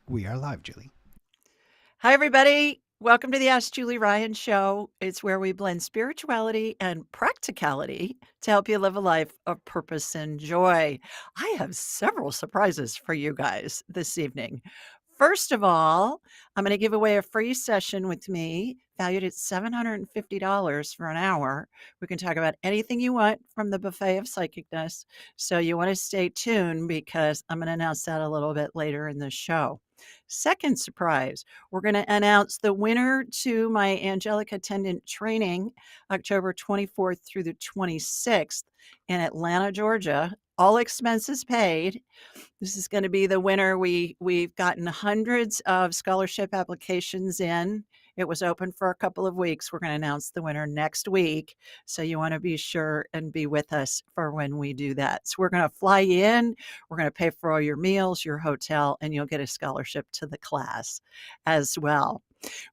We are live, Julie. Hi, everybody. Welcome to the Ask Julie Ryan Show. It's where we blend spirituality and practicality to help you live a life of purpose and joy. I have several surprises for you guys this evening. First of all, I'm going to give away a free session with me valued at $750 for an hour. We can talk about anything you want from the buffet of psychicness. So you want to stay tuned because I'm going to announce that a little bit later in the show. Second surprise, we're going to announce the winner to my Angelic Attendant Training, October 24th through the 26th in Atlanta, Georgia. All expenses paid. This is going to be the winner. We've gotten hundreds of scholarship applications in. It was open for a couple of weeks. We're going to announce the winner next week. So you want to be sure and be with us for when we do that. So we're going to fly you in. We're going to pay for all your meals, your hotel, and you'll get a scholarship to the class as well.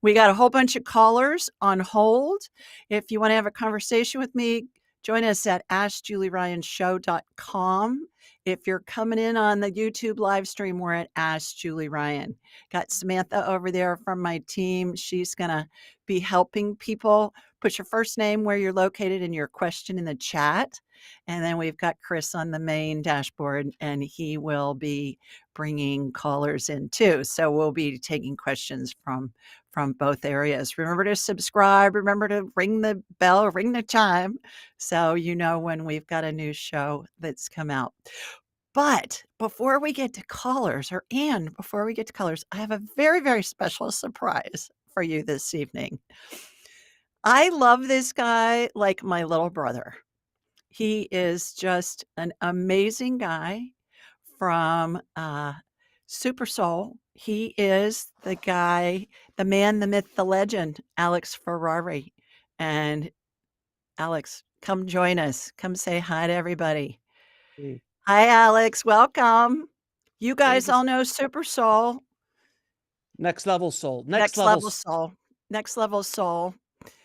We got a whole bunch of callers on hold. If you want to have a conversation with me, join us at askjulieryanshow.com. If you're coming in on the YouTube live stream, we're at Ask Julie Ryan. Got Samantha over there from my team. She's going to be helping people. Put your first name, where you're located, and your question in the chat. And then we've got Chris on the main dashboard, and he will be bringing callers in too. So we'll be taking questions from both areas. Remember to subscribe. Remember to ring the bell, ring the chime, so you know when we've got a new show that's come out. But before we get to callers, I have a very, very special surprise for you this evening. I love this guy like my little brother. He is just an amazing guy from Super Soul. He is the guy, the man, the myth, the legend, Alex Ferrari. And Alex, come join us. Come say hi to everybody. Hey, Hi, Alex. Welcome. You thank guys you. all know Super Soul. Next level soul. Next Next level. level soul. Next level soul.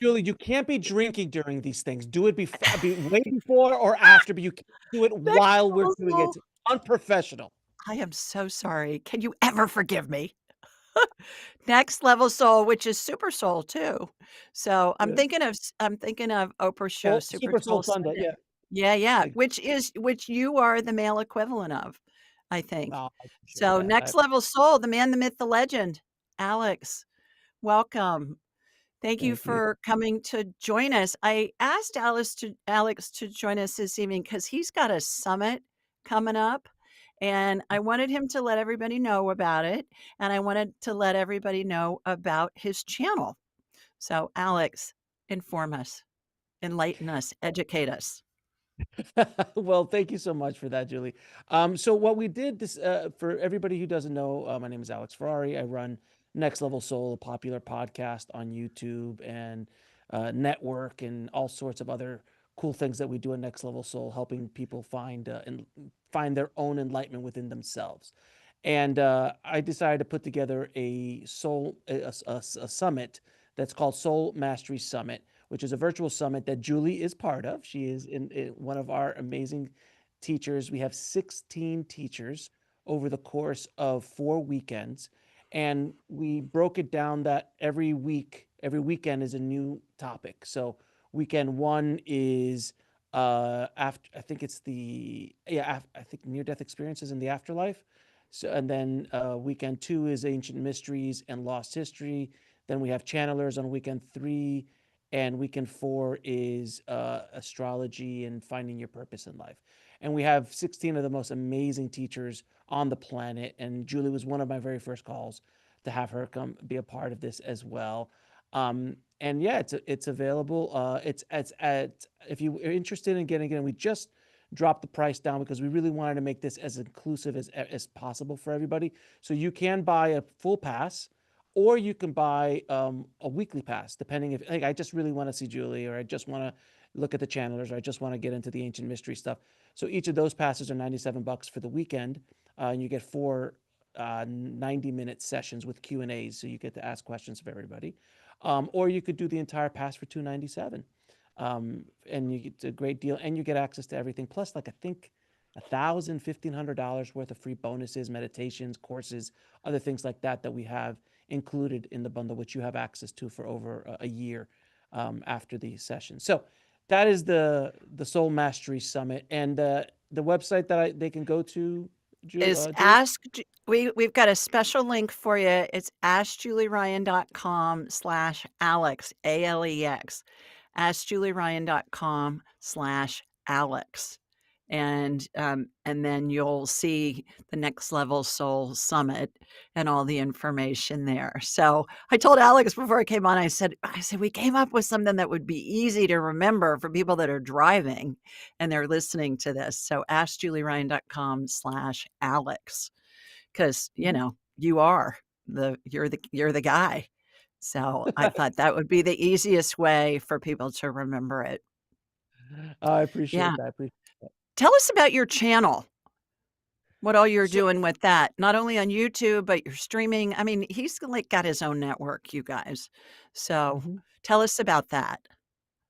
Julie, you can't be drinking during these things. Do it way before or after, but you can't do it Next while we're level doing it. soul. It's unprofessional. I am so sorry. Can you ever forgive me? Next level soul, which is Super Soul too. So I'm Yeah. thinking of Oprah's show, Super Super Soul Soul Sunday. Sunday. Yeah. Yeah, yeah, Like, which you are the male equivalent of, I think. oh, I appreciate So that. next level soul, the man, the myth, the legend, Alex, welcome. Thank you Thank you. for coming to join us. I asked Alex to join us this evening because he's got a summit coming up, and I wanted him to let everybody know about it, and I wanted to let everybody know about his channel. So, Alex, inform us, enlighten us, educate us. Well, thank you so much for that, Julie. So what we did this for everybody who doesn't know, my name is Alex Ferrari. I run Next Level Soul, a popular podcast on YouTube and network and all sorts of other cool things that we do at Next Level Soul, helping people find and find their own enlightenment within themselves. And I decided to put together a summit that's called Soul Mastery Summit, which is a virtual summit that Julie is part of. She is in one of our amazing teachers. We have 16 teachers over the course of 4 weekends. And we broke it down that every weekend is a new topic. So weekend one is after, I think it's I think near death experiences in the afterlife. So, and then weekend two is ancient mysteries and lost history. Then we have channelers on weekend three, and weekend four is astrology and finding your purpose in life. And we have 16 of the most amazing teachers on the planet. And Julie was one of my very first calls to have her come be a part of this as well. And yeah, it's available. It's at if you are interested in getting it, we just dropped the price down because we really wanted to make this as inclusive as possible for everybody. So you can buy a full pass, or you can buy a weekly pass, depending if like I just really want to see Julie, or I just want to look at the channelers, or I just want to get into the ancient mystery stuff. So each of those passes are $97 for the weekend, and you get four 90-minute sessions with Q&As, so you get to ask questions of everybody. Or you could do the entire pass for $297, and you get a great deal, and you get access to everything. Plus, like I think $1,000, $1,500 worth of free bonuses, meditations, courses, other things like that that we have included in the bundle, which you have access to for over a year after the session. So that is the Soul Mastery Summit, and the website that they can go to, Is Julie. we've got a special link for you. It's askjulieryan.com/Alex, ALEX, askjulieryan.com/Alex. And then you'll see the Next Level Soul Summit and all the information there. So I told Alex before I came on, I said, we came up with something that would be easy to remember for people that are driving and they're listening to this. So askjulieryan.com/Alex, because you're the guy. So I thought that would be the easiest way for people to remember it. I Yeah. appreciate that. Tell us about your channel, what all you're So, doing with that, not only on YouTube, but you're streaming. I mean, he's like got his own network, you guys. So mhm. tell us about that.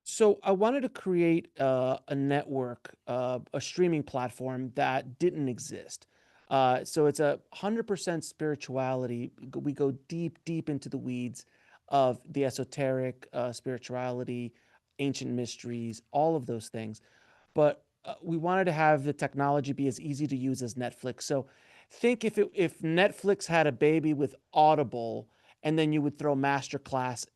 So I wanted to create a network, a streaming platform that didn't exist. So it's 100% spirituality. We go deep, deep into the weeds of the esoteric, spirituality, ancient mysteries, all of those things. But we wanted to have the technology be as easy to use as Netflix. So think if Netflix had a baby with Audible, and then you would throw Masterclass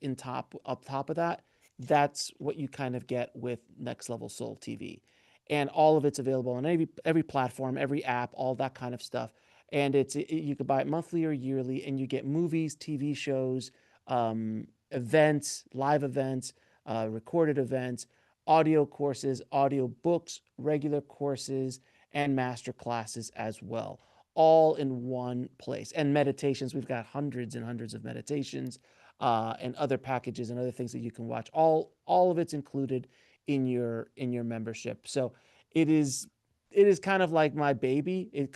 up top of that. That's what you kind of get with Next Level Soul TV, and all of it's available on every platform, every app, all that kind of stuff. And you could buy it monthly or yearly, and you get movies, TV shows, events, live events, recorded events, audio courses, audio books, regular courses, and master classes as well, all in one place. And meditations, we've got hundreds and hundreds of meditations, and other packages and other things that you can watch. All of it's included in your membership. So it is it is kind of like my baby. It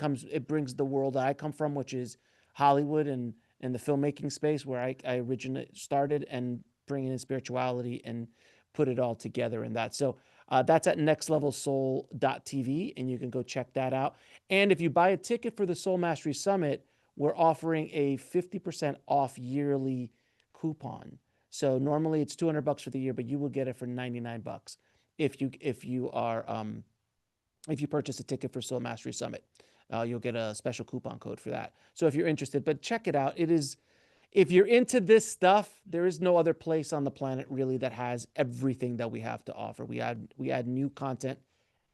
brings the world that I come from, which is Hollywood and the filmmaking space where I originally started, and bringing in spirituality and put it all together in that. So that's at nextlevelsoul.tv, and you can go check that out. And if you buy a ticket for the Soul Mastery Summit, we're offering a 50% off yearly coupon. So normally it's $200 for the year, but you will get it for $99 if you purchase a ticket for Soul Mastery Summit. You'll get a special coupon code for that. So if you're interested, but check it out. It is If you're into this stuff, there is no other place on the planet really that has everything that we have to offer. We add new content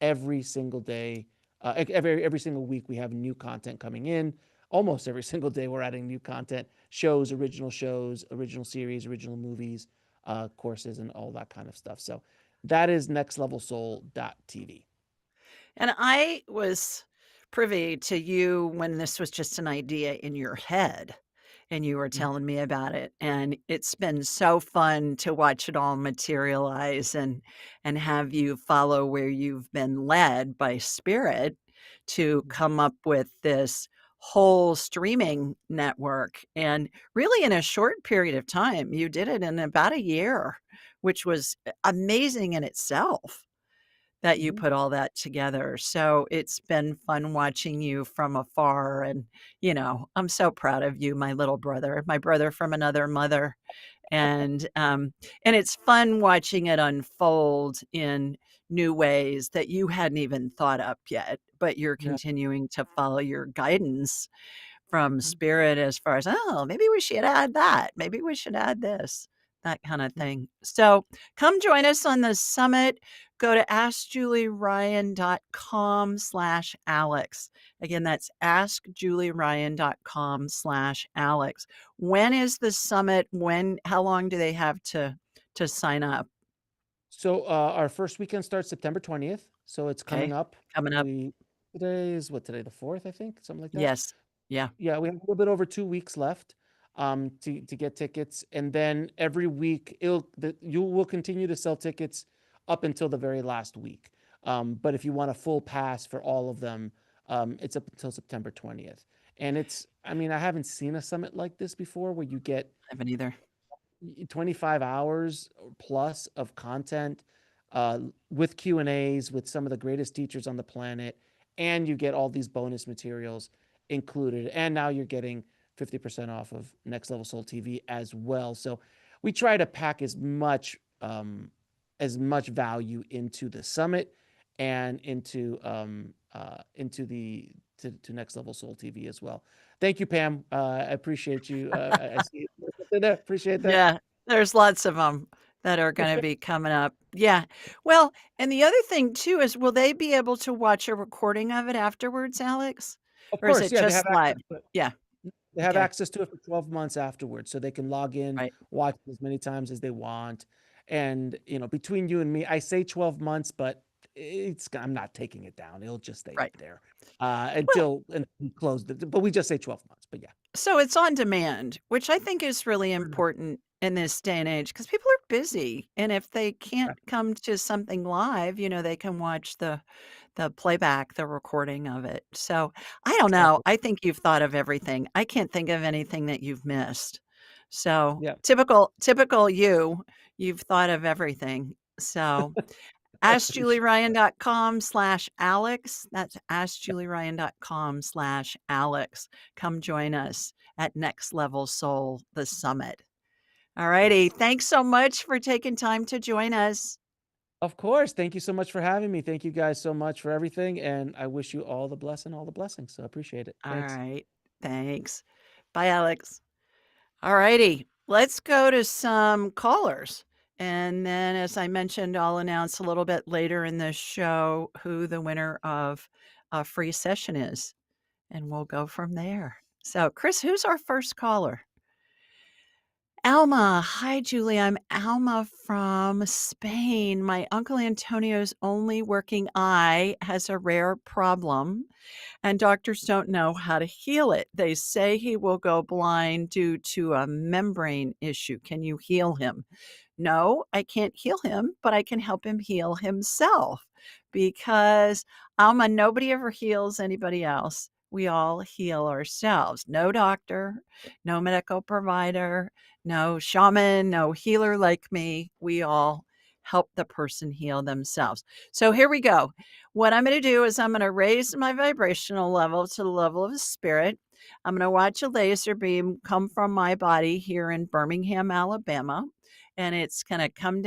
every single day. Every single week we have new content coming in. Almost every single day we're adding new content, shows, original series, original movies, courses, and all that kind of stuff. So that is nextlevelsoul.tv. And I was privy to you when this was just an idea in your head and you were Mhm. telling me about it. And it's been so fun to watch it all materialize and have you follow where you've been led by spirit to Mhm. come up with this whole streaming network. And really in a short period of time, you did it in about a year, which was amazing in itself that you Mhm. put all that together. So it's been fun watching you from afar. And, I'm so proud of you, my brother from another mother. And it's fun watching it unfold in new ways that you hadn't even thought up yet, but you're Yeah. continuing to follow your guidance from Mhm. spirit as far as, "Oh, maybe we should add that. Maybe we should add this," that kinda Mhm. thing. So, come join us on the summit. Go to askjulieryan.com/Alex. Again, that's askjulieryan.com/Alex. When is the summit? How long do they have to sign up? So our first weekend starts September 20th. So it's coming Okay, up. coming up. Today the 4th, I think, something like that. Yes. Yeah. Yeah, we have a little bit over 2 weeks left to get tickets, and then every week you will continue to sell tickets up until the very last week. But if you want a full pass for all of them, it's up until September 20th. And I mean, I haven't seen a summit like this before where you get I haven't either. 25 hours plus of content, uh, with Q&As with some of the greatest teachers on the planet, and you get all these bonus materials included. And now you're getting 50% off of Next Level Soul TV as well. So we try to pack as much value into the summit and into the to Next Level Soul TV as well. Thank you, Pam. I appreciate you. I see you there. Appreciate that. Yeah, there's lots of them that are gonna be coming up. Yeah. Well, and the other thing too is will they be able to watch a recording of it afterwards, Alex? Of Or is course, it yeah, they have just live? access to it. Yeah, They have okay, access to it for 12 months afterwards, so they can log in, right. watch as many times as they want. And, between you and me, I say 12 months, but I'm not taking it down. It'll just stay up Right. there Well, until we close but we just say 12 months. But yeah. so it's on demand, which I think is really important in this day and age because people are busy, and if they can't Right. come to something live, they can watch the playback, the recording of it. So, I don't know, Exactly. I think you've thought of everything. I can't think of anything that you've missed. So, Yeah. typical you, you've thought of everything. So I appreciate AskJulieRyan.com/Alex. That's AskJulieRyan.com/Alex. Come join us at Next Level Soul, the summit. All righty. Thanks so much for taking time to join us. Of course. Thank you so much for having me. Thank you guys so much for everything. And I wish you all the blessing, all the blessings. So I appreciate it. All Thanks. right. Thanks. Bye, Alex. All righty. Let's go to some callers. And then, as I mentioned, I'll announce a little bit later in the show who the winner of a free session is. And we'll go from there. So, Chris, who's our first caller? Alma. Hi, Julie. I'm Alma from Spain. My Uncle Antonio's only working eye has a rare problem, and doctors don't know how to heal it. They say he will go blind due to a membrane issue. Can you heal him? No, I can't heal him, but I can help him heal himself because Alma, nobody ever heals anybody else. We all heal ourselves. No doctor, no medical provider, no shaman, no healer like me. We all help the person heal themselves. So here we go. What I'm going to do is I'm going to raise my vibrational level to the level of a spirit. I'm going to watch a laser beam come from my body here in Birmingham, Alabama, and it's going to come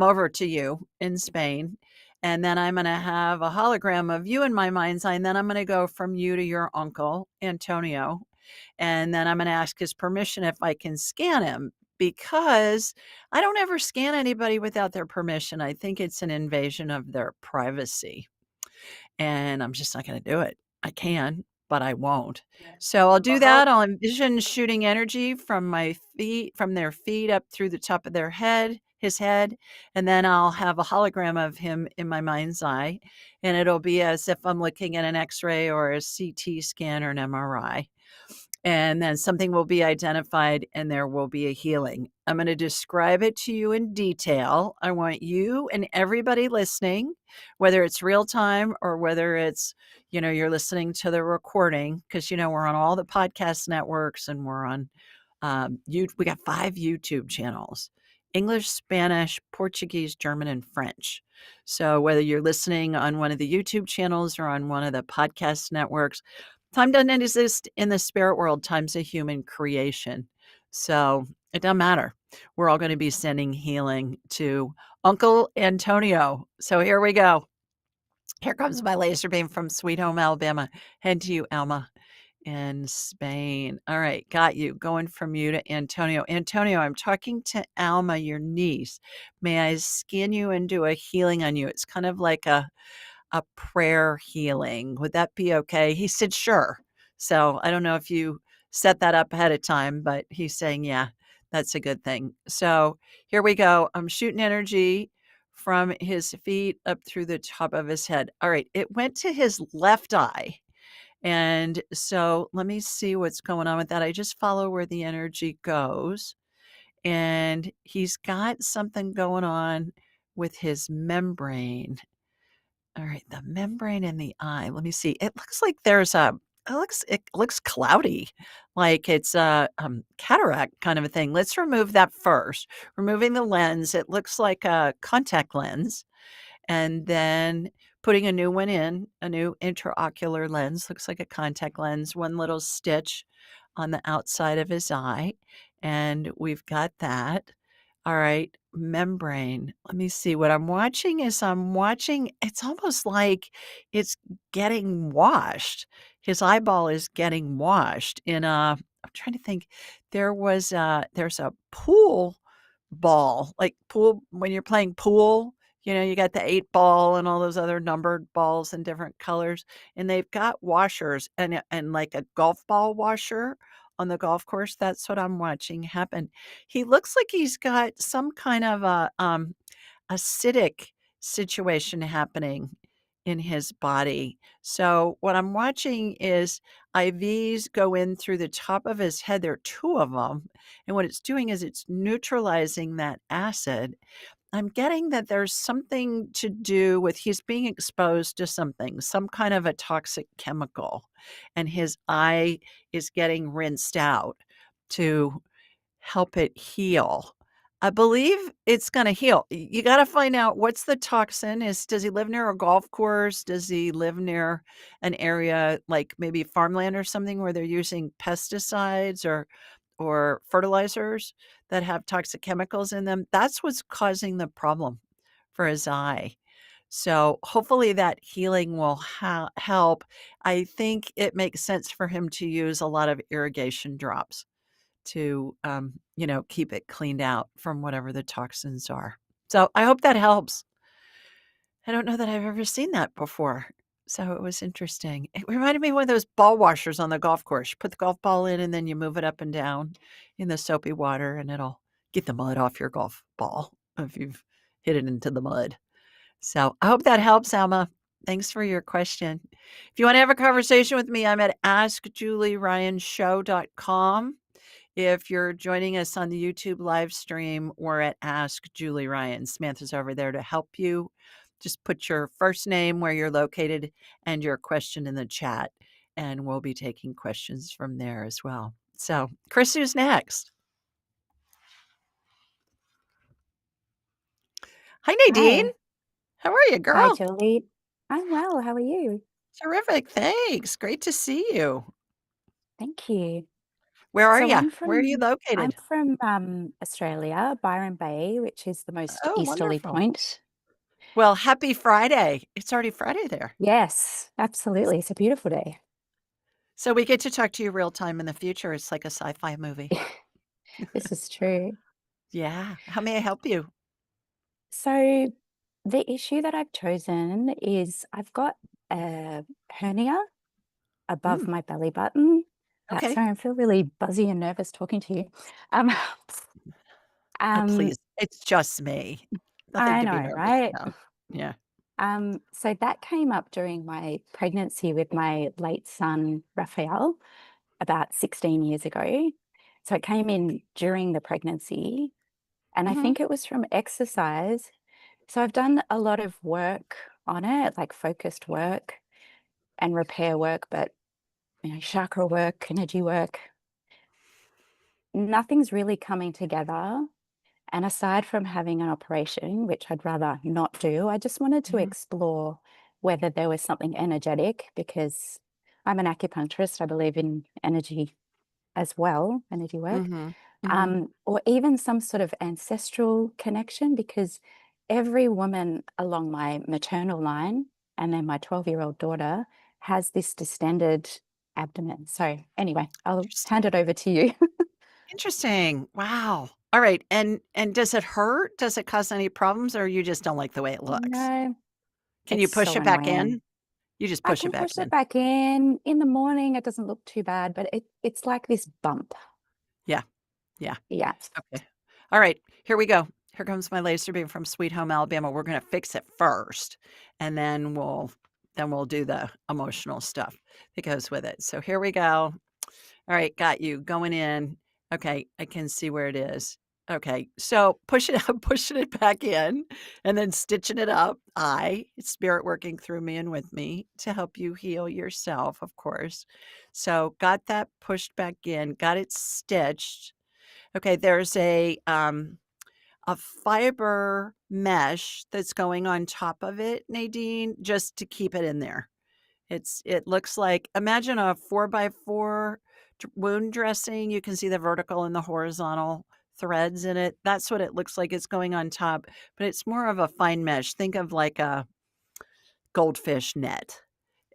over to you in Spain. And then I'm going to have a hologram of you in my mind's eye. And then I'm going to go from you to your uncle, Antonio. And then I'm going to ask his permission if I can scan him because I don't ever scan anybody without their permission. I think it's an invasion of their privacy. And I'm just not going to do it. I can, but I won't. So I'll do Uh-huh. that. I'll envision shooting energy from their feet up through the top of his head, and then I'll have a hologram of him in my mind's eye, and it'll be as if I'm looking at an X-ray or a CT scan or an MRI. And then something will be identified and there will be a healing. I'm going to describe it to you in detail. I want you and everybody listening, whether it's real time or whether it's, you're listening to the recording, because, we're on all the podcast networks and we're on, we got 5 YouTube channels: English, Spanish, Portuguese, German, and French. So whether you're listening on one of the YouTube channels or on one of the podcast networks, time doesn't exist in the spirit world. Time's a human creation. So it doesn't matter. We're all going to be sending healing to Uncle Antonio. So here we go. Here comes my laser beam from Sweet Home, Alabama. Head to you, Alma, in Spain. All right, got you. Going from you to Antonio. Antonio, I'm talking to Alma, your niece. May I scan you and do a healing on you? It's kind of like a prayer healing. Would that be okay? He said, sure. So I don't know if you set that up ahead of time, but he's saying, yeah, that's a good thing. So here we go. I'm shooting energy from his feet up through the top of his head. All right. It went to his left eye. And so let me see what's going on with that. I just follow where the energy goes. And he's got something going on with his membrane. All right, the membrane in the eye. Let me see. It looks like it looks cloudy, like it's a cataract kind of a thing. Let's remove that first. Removing the lens, it looks like a contact lens, and then putting a new one in, a new intraocular lens, looks like a contact lens, one little stitch on the outside of his eye, and we've got that. All right, membrane. Let me see. What I'm watching it's almost like it's getting washed. His eyeball is getting washed in a I'm trying to think. There's a pool ball, like pool when you're playing pool, you got the 8 ball and all those other numbered balls in different colors, and they've got washers and like a golf ball washer on the golf course. That's what I'm watching happen. He looks like he's got some kind of a, acidic situation happening in his body. So what I'm watching is IVs go in through the top of his head. There are 2 of them, and what it's doing is it's neutralizing that acid. I'm getting that there's something to do with he's being exposed to something, some kind of a toxic chemical, and his eye is getting rinsed out to help it heal. I believe it's gonna heal. You gotta find out what's the toxin is does he live near a golf course? Does he live near an area like maybe farmland or something where they're using pesticides or fertilizers that have toxic chemicals in them? That's what's causing the problem for his eye. So hopefully that healing will help. I think it makes sense for him to use a lot of irrigation drops to, keep it cleaned out from whatever the toxins are. So I hope that helps. I don't know that I've ever seen that before. So it was interesting. It reminded me of one of those ball washers on the golf course. You put the golf ball in and then you move it up and down in the soapy water and it'll get the mud off your golf ball if you've hit it into the mud. So I hope that helps, Alma. Thanks for your question. If you want to have a conversation with me, I'm at askjulieryanshow.com. If you're joining us on the YouTube live stream, we're at Ask Julie Ryan. Samantha's over there to help you. Just put your first name, where you're located, and your question in the chat, and we'll be taking questions from there as well. So, Chris, who's next? Hi, Nadine. Hi. How are you, Hi, girl? Julie. I'm well. How are you? Terrific. Thanks. Great to see you. Thank you. Where are So you? I'm Where are you I'm located? from Australia, Byron Bay, which is the most Oh, easterly wonderful. point. Well, happy Friday. It's already Friday there. Yes, absolutely. It's a beautiful day. So we get to talk to you real time in the future. It's like a sci-fi movie. This is true. Yeah. How may I help you? So the issue that I've chosen is I've got a hernia above Mm, my belly button. okay. Sorry, I feel really buzzy and nervous talking to you. Um, Oh, um, please. It's just me. Nothing I to be know, nervous right? about. Yeah. So that came up during my pregnancy with my late son, Raphael, about 16 years ago. So it came in during the pregnancy, and I Mhm, think it was from exercise. So I've done a lot of work on it, like focused work and repair work, but chakra work, energy work. Nothing's really coming together. And aside from having an operation, which I'd rather not do, I just wanted to mhm, explore whether there was something energetic because I'm an acupuncturist. I believe in energy as well, energy work, mhm, mhm. or even some sort of ancestral connection because every woman along my maternal line and then my 12-year-old daughter has this distended abdomen. So anyway, I'll hand Interesting. it over to you. Interesting. Wow. Alright, and does it hurt? Does it cause any problems, or you just don't like the way it looks? No, Can you it's push so it back annoying. in? You just I push it can back push it in. back in. In the morning, it doesn't look too bad, but it's like this bump. Yeah, yeah. Yeah. Okay. Alright, here we go. Here comes my laser beam from Sweet Home Alabama. We're gonna fix it first, and then we'll do the emotional stuff that goes with it. So here we go. Alright, got you going in. Okay, I can see where it is. Okay, so push it up, pushing it back in, and then stitching it up. It's spirit working through me and with me to help you heal yourself, of course. So got that pushed back in, got it stitched. Okay, there's a fiber mesh that's going on top of it, Nadine, just to keep it in there. It looks like, imagine a 4x4 wound dressing. You can see the vertical and the horizontal threads in it. That's what it looks like. It's going on top, but it's more of a fine mesh. Think of like a goldfish net,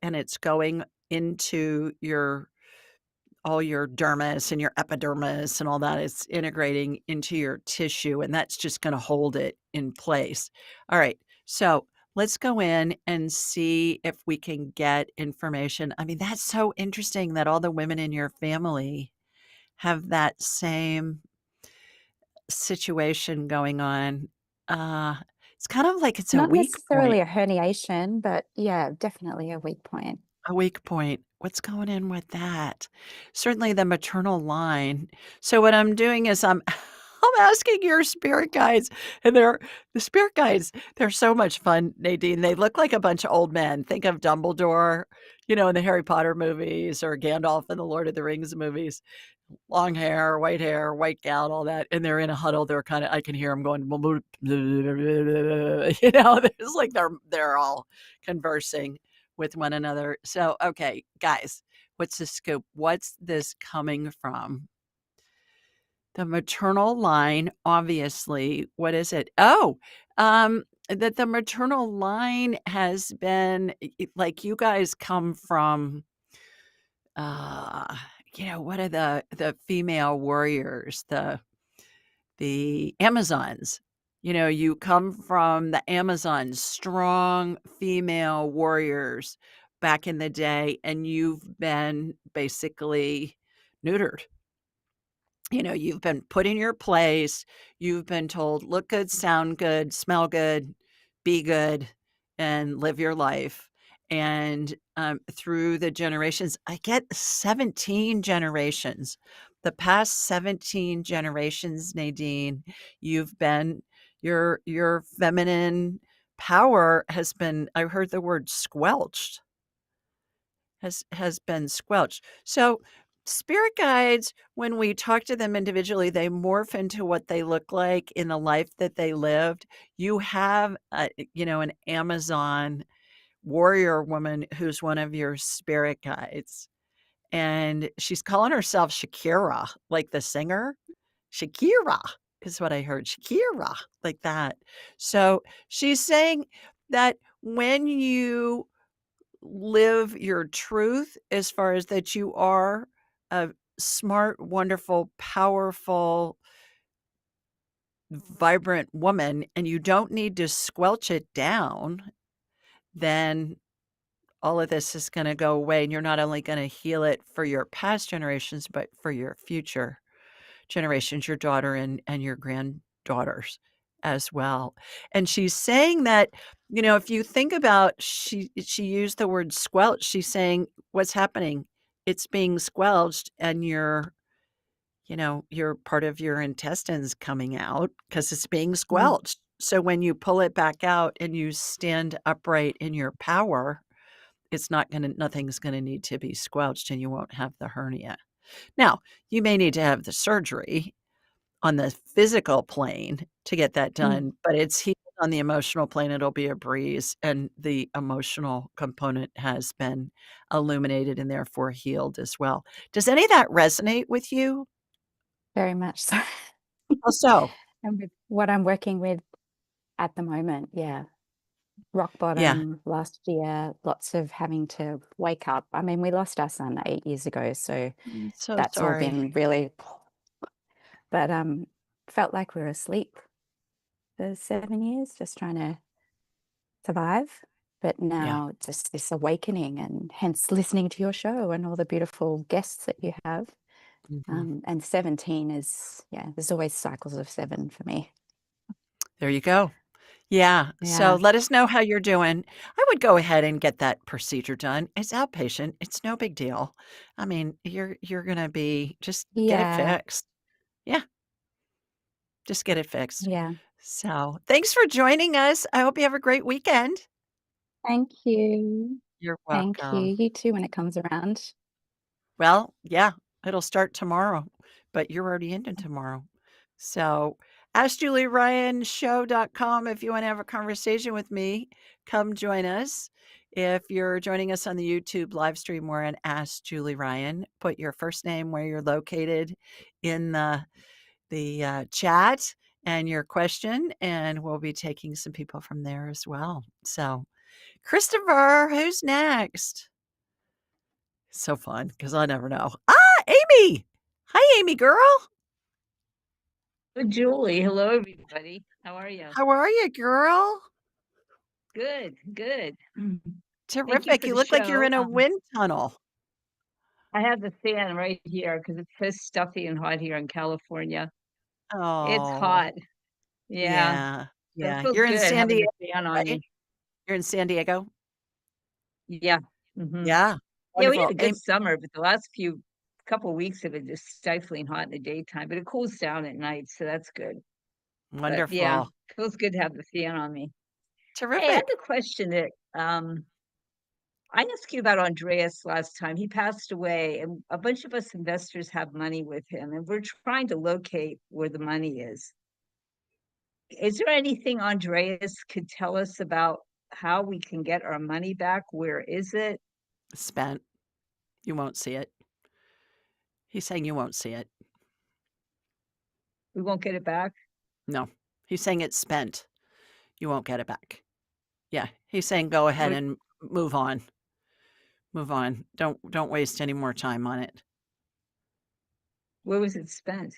and it's going into all your dermis and your epidermis and all that. It's integrating into your tissue, and that's just going to hold it in place. All right. So let's go in and see if we can get information. I mean, that's so interesting that all the women in your family have that same situation going on. Uh, it's kind of like it's a Not weak point. necessarily a herniation, but yeah, definitely a weak point. A weak point. What's going in with that? Certainly the maternal line. So what I'm doing is I'm I'm asking your spirit guides, and the spirit guides, they're so much fun, Nadine. They look like a bunch of old men. Think of Dumbledore, in the Harry Potter movies, or Gandalf in the Lord of the Rings movies. Long hair, white gown, all that, and they're in a huddle. They're kinda, I can hear them going, it's like they're all conversing with one another. So, okay, guys, what's the scoop? What's this coming from? The maternal line, obviously. What is it? Oh, that the maternal line has been like, you guys come from uh what are the female warriors, the Amazons. You come from the Amazons, strong female warriors back in the day, and you've been basically neutered. You've been put in your place. You've been told, look good, sound good, smell good, be good, and live your life. And through the generations, I get 17 generations. The past 17 generations, Nadine, you've been your feminine power has been, I heard the word squelched, has been squelched. So spirit guides, when we talk to them individually, they morph into what they look like in the life that they lived. You have an Amazon warrior woman who's one of your spirit guides, and she's calling herself Shakira, like the singer. Shakira is what I heard. Shakira, like that. So she's saying that when you live your truth, as far as that you are a smart, wonderful, powerful, vibrant woman, and you don't need to squelch it down, then all of this is going to go away. And you're not only going to heal it for your past generations, but for your future generations, your daughter and your granddaughters as well. And she's saying that, if you think about, she used the word squelch. She's saying what's happening, it's being squelched, and your part of your intestines coming out because it's being Mm, squelched. So when you pull it back out and you stand upright in your power, nothing's gonna need to be squelched, and you won't have the hernia. Now, you may need to have the surgery on the physical plane to get that mm. done, but it's healed on the emotional plane. It'll be a breeze, and the emotional component has been illuminated and therefore healed as well. Does any of that resonate with you? Very much so. How so? And with what I'm working with at the moment, yeah. Rock Yeah. bottom last year, lots of having to wake up. I mean, we lost our son 8 years ago, so I'm so that's all sorry. been really, but felt like we were asleep for 7 years, just trying to survive. But Yeah. now just this awakening, and hence listening to your show and all the beautiful guests that you have. Mhm. And 17 is, yeah, there's always cycles of 7 for me. There you go. Yeah. So Yeah. let us know how you're doing. I would go ahead and get that procedure done. It's outpatient. It's no big deal. I mean, you're gonna be just get it Yeah. fixed. Yeah, just get it fixed. Yeah. So thanks for joining us. I hope you have a great weekend. Thank you. You're Thank you. welcome. You too when it comes around. Well, yeah, it'll start tomorrow, but you're already into tomorrow. So AskJulieRyanShow.com if you want to have a conversation with me. Come join us. If you're joining us on the YouTube live stream, we're in Ask Julie Ryan. Put your first name, where you're located in the chat, and your question, and we'll be taking some people from there as well. So, Christopher, who's next? So fun because I never know. Amy. Hi, Amy girl. Julie, hello everybody. How are you? How are you, girl? Good, good. Terrific. for You the look like you're in a show. wind tunnel. I have the fan right here because it's so stuffy and hot here in California. It's Oh, hot. Yeah. yeah. So it Yeah. feels You're in good San having Diego, the fan on right? me. You're in San Diego? Yeah. hmm Yeah. Yeah, we had Wonderful. a good summer, but the last couple weeks have been just stifling hot in the daytime, but it cools down at night, so that's good. But yeah, Wonderful. feels good to have the fan on me. Hey, I have Terrific. a question that I asked you about Andreas last time. He passed away, and a bunch of us investors have money with him, and we're trying to locate where the money is. Is there anything Andreas could tell us about how we can get our money back? Where is it? Spent. You won't see it. He's saying you won't see it. We won't get it back. No. He's saying it's spent. You won't get it back. Yeah. He's saying go ahead Where, and move on. Move on. Don't waste any more time on it. where was it spent?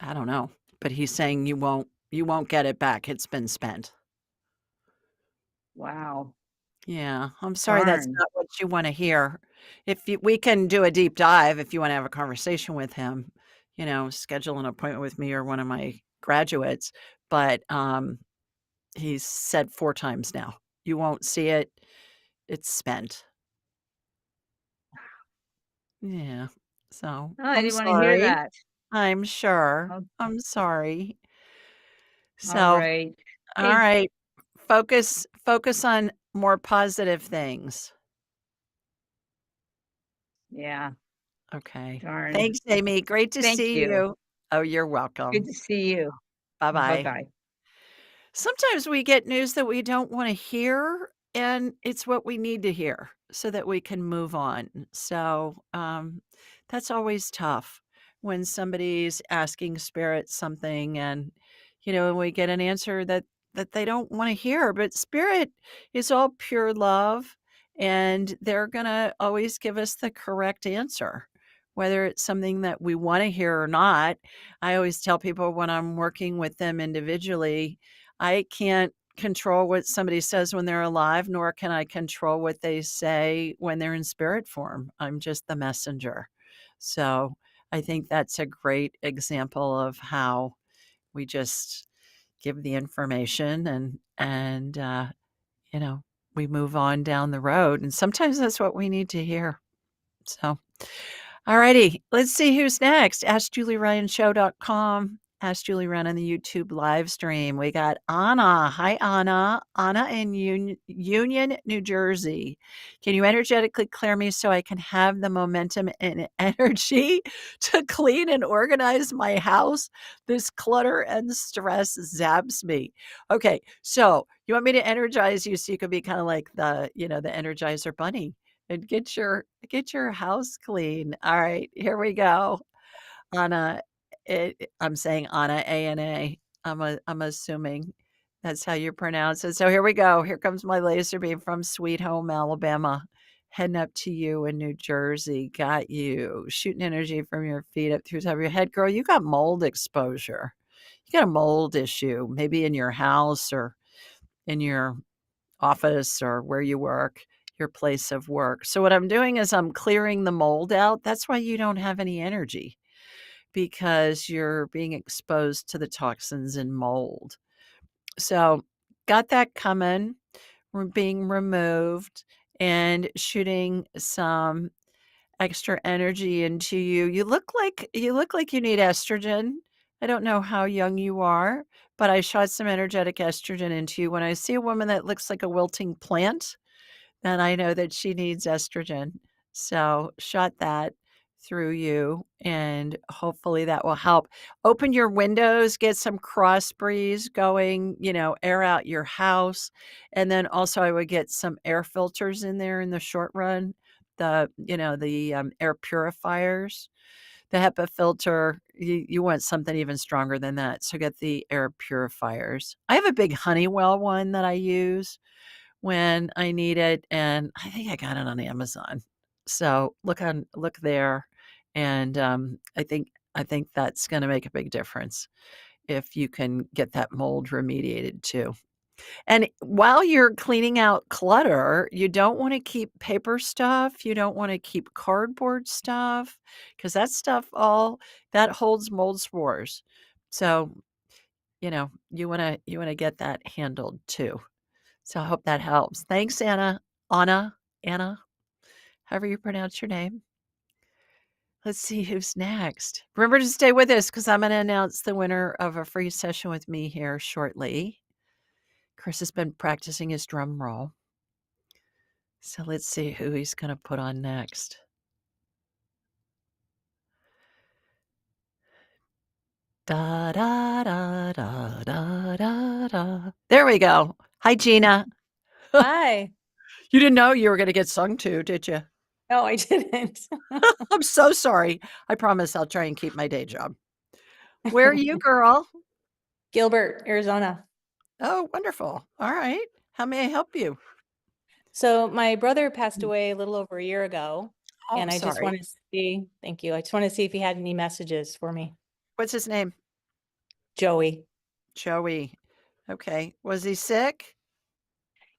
I don't know, but he's saying you won't get it back. It's been spent. Wow. Yeah, I'm sorry that's Darn. not what you wanna hear. We can do a deep dive if you wanna have a conversation with him, schedule an appointment with me or one of my graduates, but, he's said 4 times now, "You won't see it. It's spent." Yeah, so, Oh, I I'm didn't want to hear sorry. that. I'm sure. Oh, I'm sorry. all So, right. Hey, alright. Focus on more positive things. yeah, Okay. darn. Thanks, Amy. Great to Thank see you. you. Oh, you're Good welcome. to see you. Bye-bye. Bye-bye. Sometimes we get news that we don't wanna hear, and it's what we need to hear so that we can move on. So, that's always tough when somebody's asking spirit something and, we get an answer that they don't wanna hear, but spirit is all pure love, and they're gonna always give us the correct answer, whether it's something that we wanna hear or not. I always tell people when I'm working with them individually, I can't control what somebody says when they're alive, nor can I control what they say when they're in spirit form. I'm just the messenger. So I think that's a great example of how we just give the information and you know, we move on down the road. And sometimes that's what we need to hear. So all righty. Let's see who's next. AskJulieRyanShow.com. Ask Julie Ryan on the YouTube live stream. We got Anna. Hi, Anna. Anna in Union, New Jersey. Can you energetically clear me so I can have the momentum and energy to clean and organize my house? This clutter and stress zaps me. Okay, so you want me to energize you so you can be kind of like the Energizer Bunny and get your house clean. All right, here we go. Anna, I'm saying Anna, A-N-A. I'm assuming that's how you pronounce it. So here we go. Here comes my laser beam from Sweet Home, Alabama, heading up to you in New Jersey. Got you. Shooting energy from your feet up through the top of your head. Girl, you got mold exposure. You got a mold issue, maybe in your house or in your office or where you work, your place of work. So what I'm doing is I'm clearing the mold out. That's why you don't have any energy because you're being exposed to the toxins in mold. So got that coming. We're being removed and shooting some extra energy into you. You look like you need estrogen. I don't know how young you are, but I shot some energetic estrogen into you. When I see a woman that looks like a wilting plant, then I know that she needs estrogen. So shot that through you, and hopefully that will help. Open your windows, get some cross breeze going, air out your house. And then also I would get some air filters in there in the short run, the air purifiers. The HEPA filter, you want something even stronger than that. So get the air purifiers. I have a big Honeywell one that I use when I need it, and I think I got it on Amazon. So look there, and I think that's going to make a big difference if you can get that mold remediated too. And while you're cleaning out clutter, you don't want to keep paper stuff. You don't want to keep cardboard stuff because that stuff all that holds mold spores. So, you want to get that handled too. So I hope that helps. Thanks, Anna, however you pronounce your name. Let's see who's next. Remember to stay with us because I'm going to announce the winner of a free session with me here shortly. Chris has been practicing his drum roll. So let's see who he's going to put on next. Da da da da da da da. There we go. Hi, Gina. Hi. You didn't know you were going to get sung to, did you? No, I didn't. I'm so sorry. I promise I'll try and keep my day job. Where are you, girl? Gilbert, Arizona. Oh, wonderful. All right. How may I help you? So my brother passed away a little over a year ago, Oh, and I just sorry. want to see, thank you. I just want to see if he had any messages for me. What's his name? Joey. Joey. Okay. Was he sick?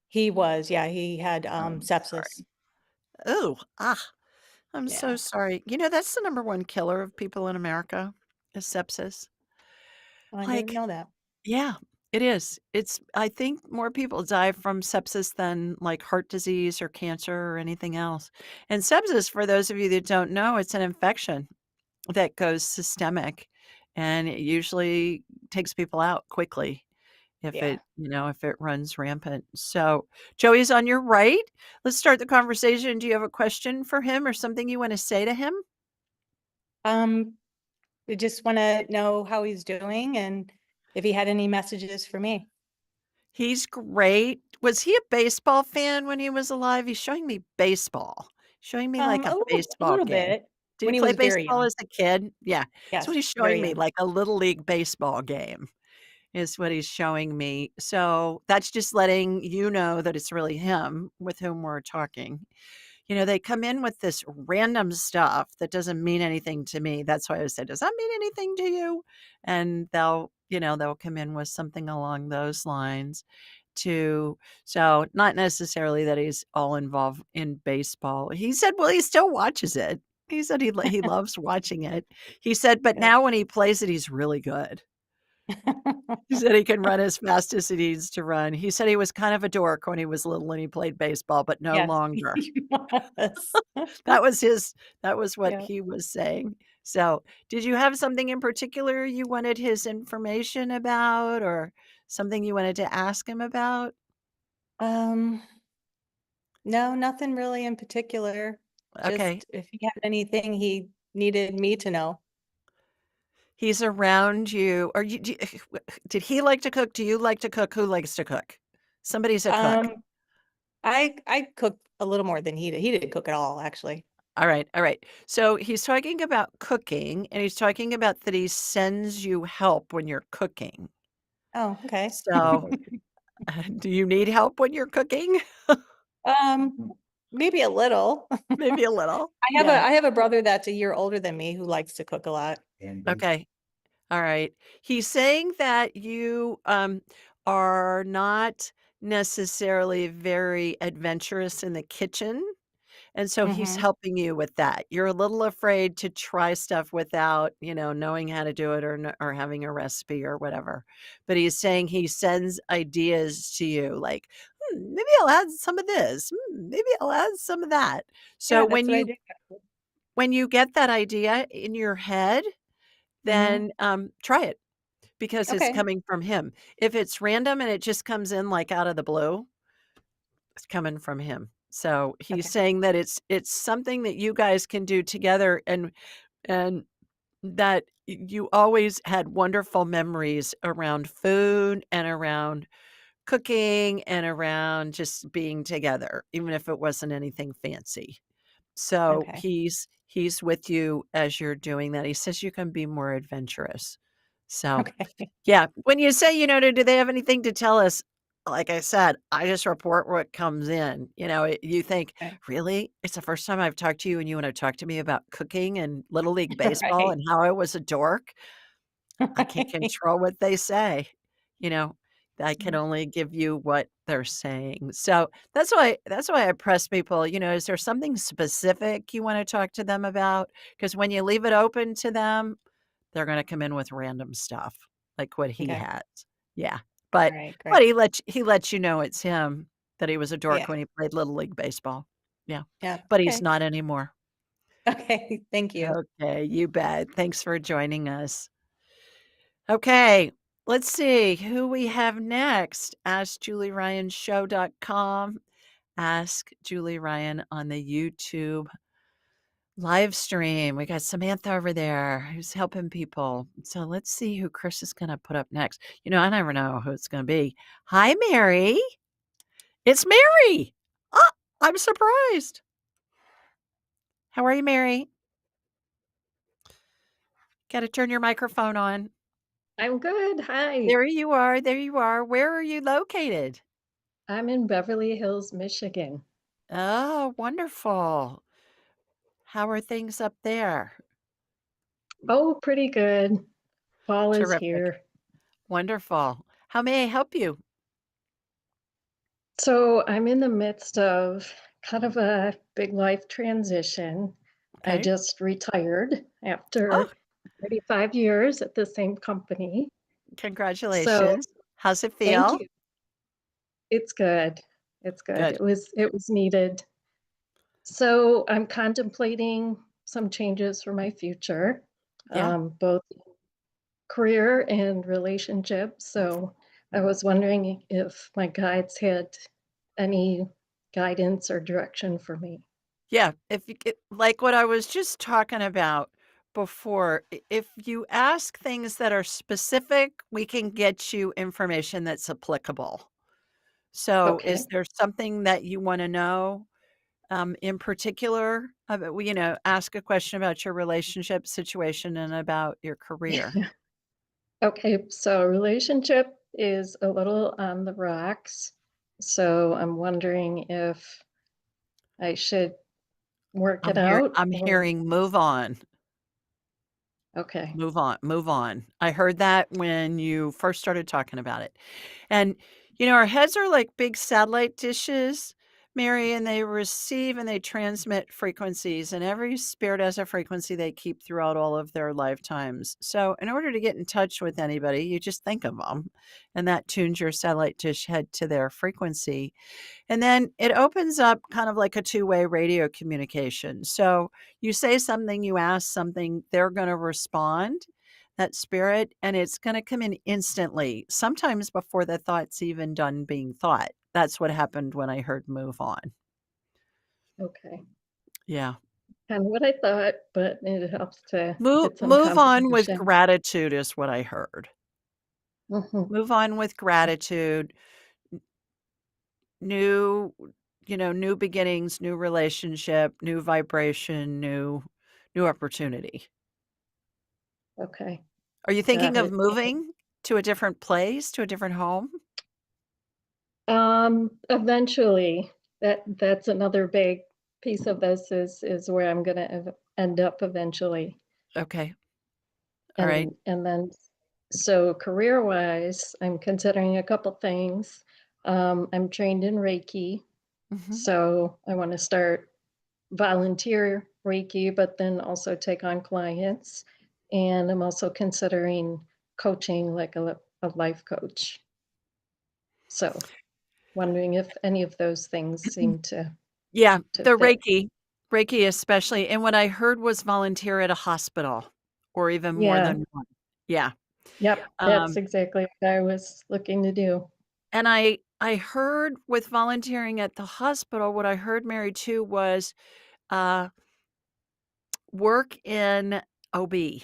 He was, yeah, he had I'm sepsis. Oh, I'm so Yeah. sorry. That's the number one killer of people in America is sepsis. I Like, didn't know that. yeah, it is. I think more people die from sepsis than like heart disease or cancer or anything else. And sepsis, for those of you that don't know, it's an infection that goes systemic and it usually takes people out quickly if Yeah. if it runs rampant. So Joey's on your right. Let's start the conversation. Do you have a question for him or something you want to say to him? We just want to know how he's doing and if he had any messages for me. He's great. Was he a baseball fan when he was alive? He's showing me baseball. Showing me like a A baseball little game. bit Did he when he play was very baseball young. as a kid? Yeah. That's what Yes, he's showing very me, young. like a little league baseball game is what he's showing me. So that's just letting you know that it's really him with whom we're talking. They come in with this random stuff that doesn't mean anything to me. That's why I said, does that mean anything to you? And they'll come in with something along those lines too. So not necessarily that he's all involved in baseball. He said, well, he still watches it. He said he loves watching it. He said, but Good. now when he plays it, he's really good. He said he can run as fast as he needs to run. He said he was kind of a dork when he was little and he played baseball, but no Yes, longer. he was. That was what Yeah. he was saying. So, did you have something in particular you wanted his information about or something you wanted to ask him about? No, nothing really in particular. Okay. Just if he had anything he needed me to know. He's around you. Did he like to cook? Do you like to cook? Who likes to cook? Somebody's a cook. I cooked a little more than he did. He didn't cook at all, actually. All right. So he's talking about cooking, and he's talking about that he sends you help when you're cooking. Oh, okay. So, do you need help when you're cooking? Maybe a little. Maybe a little. I have a brother that's a year older than me who likes to cook a lot. Okay. All right. He's saying that you are not necessarily very adventurous in the kitchen. And so he's Mm-hmm. helping you with that. You're a little afraid to try stuff without, knowing how to do it or having a recipe or whatever. But he's saying he sends ideas to you like, maybe I'll add some of this. Maybe I'll add some of that. So Yeah, that's what I do. when you get that idea in your head, Mm-hmm. then try it because it's Okay. coming from him. If it's random and it just comes in like out of the blue, it's coming from him. So he's Okay. saying that it's something that you guys can do together, and that you always had wonderful memories around food and around cooking and around just being together, even if it wasn't anything fancy. So Okay. he's with you as you're doing that. He says you can be more adventurous. So, Okay. yeah, when you say, do they have anything to tell us? Like I said, I just report what comes in. You think, Okay. really? It's the first time I've talked to you and you want to talk to me about cooking and Little League baseball Right. and how I was a dork? I can't Right. control what they say. You know, I can only give you what they're saying. So that's why I press people, is there something specific you want to talk to them about? Because when you leave it open to them, they're gonna come in with random stuff like what he Okay. has. Yeah. All But right. but Great. he lets you know it's him, that he was a dork Yeah. when he played Little League baseball. Yeah. Yeah. But he's Okay. not anymore. Okay. Thank you. Okay, you bet. Thanks for joining us. Okay, let's see who we have next. AskJulieRyanShow.com. Ask Julie Ryan on the YouTube live stream. We got Samantha over there who's helping people. So let's see who Chris is going to put up next. I never know who it's going to be. Hi, Mary. It's Mary. Oh, I'm surprised. How are you, Mary? Got to turn your microphone on. I'm good. Hi. There you are. There you are. Where are you located? I'm in Beverly Hills, Michigan. Oh, wonderful. How are things up there? Oh, pretty good. Fall is Terrific. here. Wonderful. How may I help you? So I'm in the midst of kind of a big life transition. I Okay. just retired Oh, after 35 years at the same company. So congratulations. How's it thank feel? you. It's good. It's good. Good. It was needed. So I'm contemplating some changes for my future, Yeah. both career and relationship. So I was wondering if my guides had any guidance or direction for me. Yeah. If you get like what I was just talking about before, if you ask things that are specific, we can get you information that's applicable. So is Okay. there something that you want to know in particular? Ask a question about your relationship situation and about your career. Okay. So relationship is a little on the rocks. So I'm wondering if I should work it out I'm or hearing move on. okay. Move on, move on. I heard that when you first started talking about it. And, our heads are like big satellite dishes, Mary, and they receive and they transmit frequencies, and every spirit has a frequency they keep throughout all of their lifetimes. So, in order to get in touch with anybody, you just think of them, and that tunes your satellite dish head to their frequency. And then it opens up kind of like a two-way radio communication. So you say something, you ask something, they're going to respond, that spirit, and it's going to come in instantly, sometimes before the thought's even done being thought. That's what happened when I heard move on. Okay. Yeah. Kind of what I thought, but it helps to Move, get some move on with confirmation. gratitude is what I heard. Mhm. Move on with gratitude. New, new beginnings, new relationship, new vibration, new opportunity. Okay. Are you Got thinking of it. moving to a different place, to a different home? Eventually, that's another big piece of this is where I'm gonna end up eventually. Okay. All right. And then so career-wise, I'm considering a couple things. I'm trained in Reiki, Mhm. so I want to start volunteer Reiki, but then also take on clients. And I'm also considering coaching like a life coach. So wondering if any of those things seem Yeah, to the fit. Reiki especially, and what I heard was volunteer at a hospital or even more Yeah, than one. Yeah. yep, that's Um, exactly what I was looking to do. and I heard with volunteering at the hospital, what I heard, Mary, too, was uh, work in OB.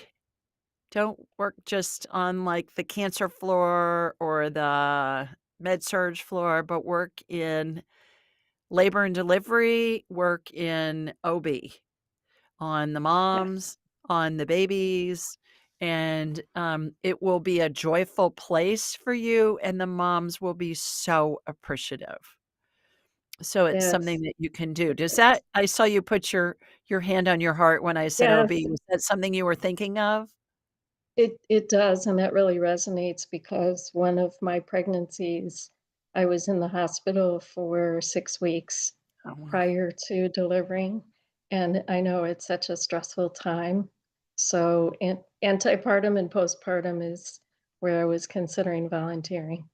Don't work just on like the cancer floor or the med surge floor, but work in labor and delivery, work in OB on the Yes. moms, on the babies, and it will be a joyful place for you, and the moms will be so appreciative. So it's something Yes. that you can do. Does that I saw you put your hand on your heart when I said OB. Yes. Was that something you were thinking of? It does, and that really resonates because one of my pregnancies, I was in the hospital for 6 weeks Oh, wow. prior to delivering, and I know it's such a stressful time. So, antepartum and postpartum is where I was considering volunteering.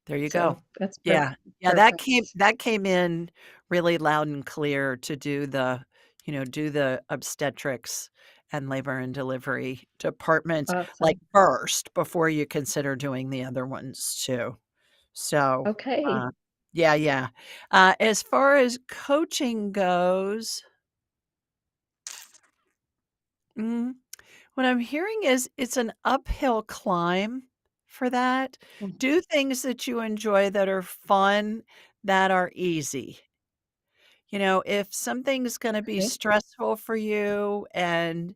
There you go. So that's Yeah. Yeah, perfect. that came in really loud and clear to do do the obstetrics and labor and delivery departments, like, Awesome. first before you consider doing the other ones too. So, Okay. yeah, yeah. As far as coaching goes, mm, what I'm hearing is it's an uphill climb for that. Mm, Do things that you enjoy that are fun, that are easy. If something's gonna be okay. stressful for you and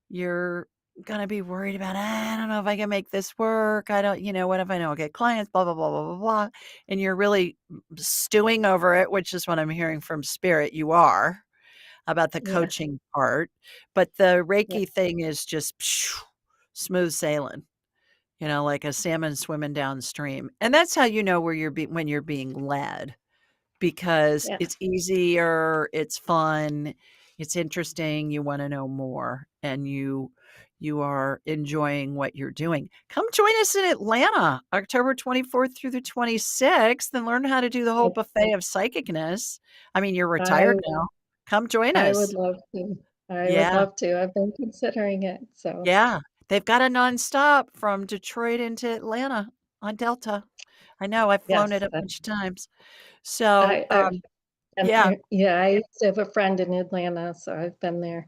you're gonna be worried about, I don't know if I can make this work. I don't, what if I don't get clients, blah, blah, blah, blah, blah, blah. And you're really stewing over it, which is what I'm hearing from spirit. You are about the Yeah. coaching part, but the Yeah. Reiki thing is just smooth sailing, like a salmon swimming downstream. And that's how you know where when you're being led because Yeah. it's easier, it's fun, it's interesting, you wanna know more, and you are enjoying what you're doing. Come join us in Atlanta, October 24th through the 26th, and learn how to do the whole Yeah. buffet of psychicness. I mean, you're I retired now. Come join I would us. love to. I would Yeah, love to. I've been considering it. So, yeah. They've got a nonstop from Detroit into Atlanta on Delta. I know, I've flown it yes, a bunch of times. So, I've been yeah. there. Yeah, I used to have a friend in Atlanta, so I've been there.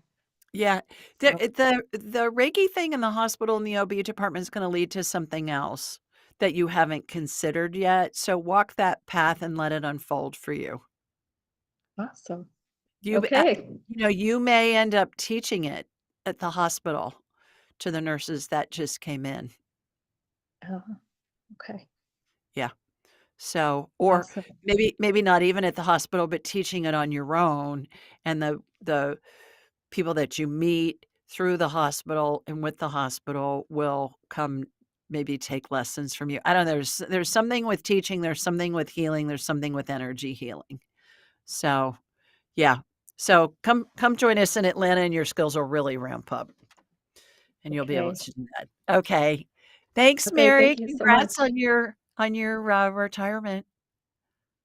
Yeah. So, The Reiki thing in the hospital and the OB department is gonna lead to something else that you haven't considered yet, so walk that path and let it unfold for you. awesome. You Okay. you may end up teaching it at the hospital to the nurses that just came in. Uh, okay. Yeah. So or Awesome. maybe not even at the hospital, but teaching it on your own, and the people that you meet through the hospital and with the hospital will come maybe take lessons from you. I don't know. There's something with teaching, there's something with healing, there's something with energy healing. So, yeah. So come join us in Atlanta and your skills will really ramp up and you'll be able Okay. to do that. Okay. Thanks, Okay. Mary. Thank you so much. Congrats on your retirement.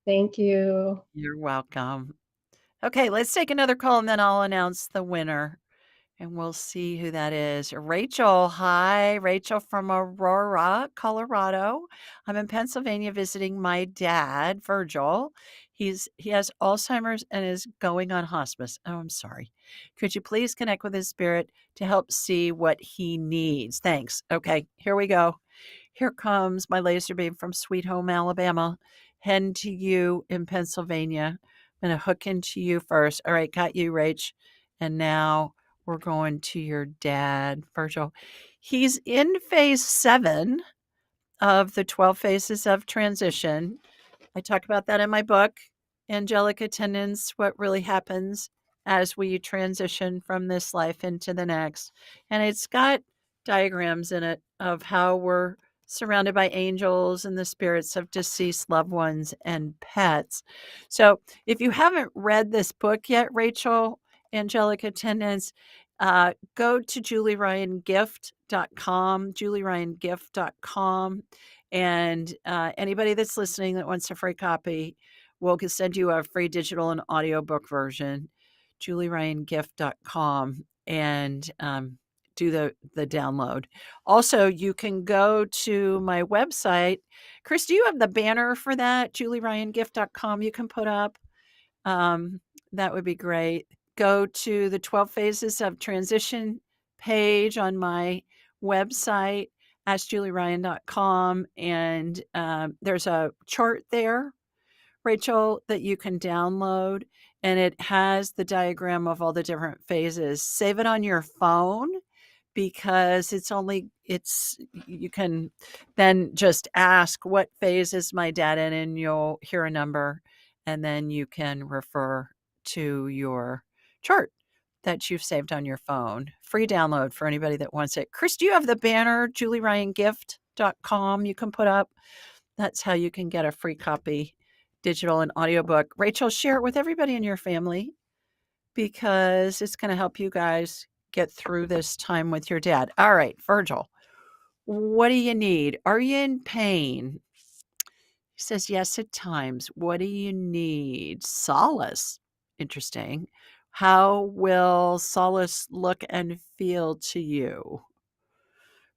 Thank you. You're welcome. Okay, let's take another call and then I'll announce the winner. And we'll see who that is. Rachel. Hi, Rachel from Aurora, Colorado. I'm in Pennsylvania visiting my dad, Virgil. He has Alzheimer's and is going on hospice. Oh, I'm sorry. Could you please connect with his spirit to help see what he needs? Thanks. Okay, here we go. Here comes my laser beam from Sweet Home, Alabama. Heading to you in Pennsylvania. I'm going to hook into you first. All right, got you, Rach. And now we're going to your dad, Virgil. He's in phase 7 of the 12 phases of transition. I talk about that in my book, Angelic Attendance, what really happens as we transition from this life into the next. And it's got diagrams in it of how we're surrounded by angels and the spirits of deceased loved ones and pets. So if you haven't read this book yet, Rachel, Angelic Attendance, go to julieryangift.com, and anybody that's listening that wants a free copy, we'll send you a free digital and audiobook version, julieryangift.com. And do the download. Also, you can go to my website. Chris, do you have the banner for that? JulieRyanGift.com you can put up. That would be great. Go to the 12 Phases of Transition page on my website, askjulieryan.com, and there's a chart there, Rachel, that you can download, and it has the diagram of all the different phases. Save it on your phone because you can then just ask, what phase is my dad in, and you'll hear a number, and then you can refer to your chart that you've saved on your phone. Free download for anybody that wants it. Chris, do you have the banner, JulieRyanGift.com you can put up? That's how you can get a free copy, digital and audiobook. Rachel, share it with everybody in your family because it's going to help you guys get through this time with your dad. All right, Virgil, what do you need? Are you in pain? He says, yes, at times. What do you need? Solace. Interesting. How will solace look and feel to you?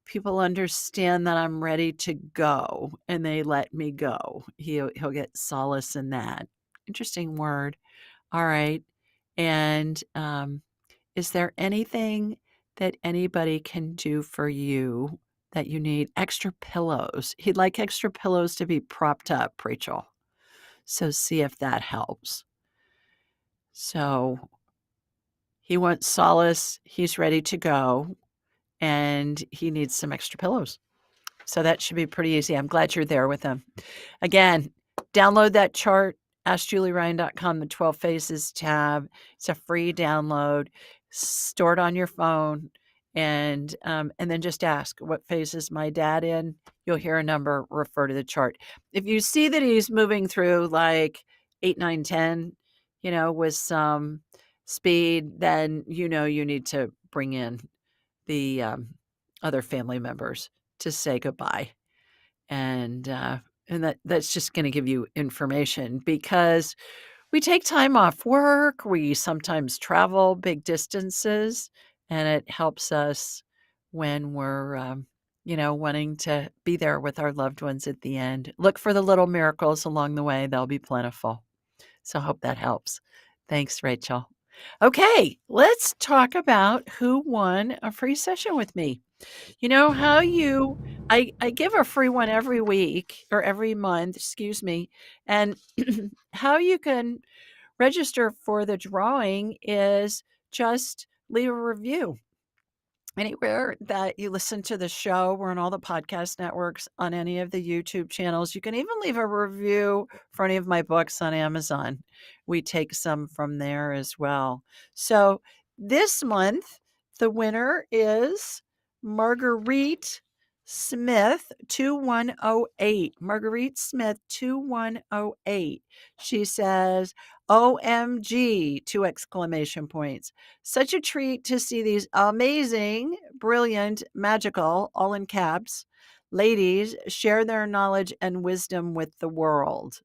People understand that I'm ready to go and they let me go. He'll get solace in that. Interesting word. All right. And is there anything that anybody can do for you that you need? Extra pillows. He'd like extra pillows to be propped up, Rachel. So see if that helps. So he wants solace. He's ready to go. And he needs some extra pillows. So that should be pretty easy. I'm glad you're there with him. Again, download that chart, askjulieryan.com, the 12 Phases tab. It's a free download. Store it on your phone, and then just ask, what phase is my dad in? You'll hear a number, refer to the chart. If you see that he's moving through like 8, 9, 10, with some speed, then you need to bring in the other family members to say goodbye. And that's just going to give you information because we take time off work. We sometimes travel big distances, and it helps us when we're, wanting to be there with our loved ones at the end. Look for the little miracles along the way. They'll be plentiful. So I hope that helps. Thanks, Rachel. Okay, let's talk about who won a free session with me. You know how I give a free one every week or every month, excuse me, and how you can register for the drawing is just leave a review. Anywhere that you listen to the show, we're on all the podcast networks, on any of the YouTube channels. You can even leave a review for any of my books on Amazon. We take some from there as well. So this month, the winner is Marguerite Smith 2108. Marguerite Smith 2108. She says, OMG, 2 exclamation points. Such a treat to see these amazing, brilliant, magical, all in caps, ladies share their knowledge and wisdom with the world.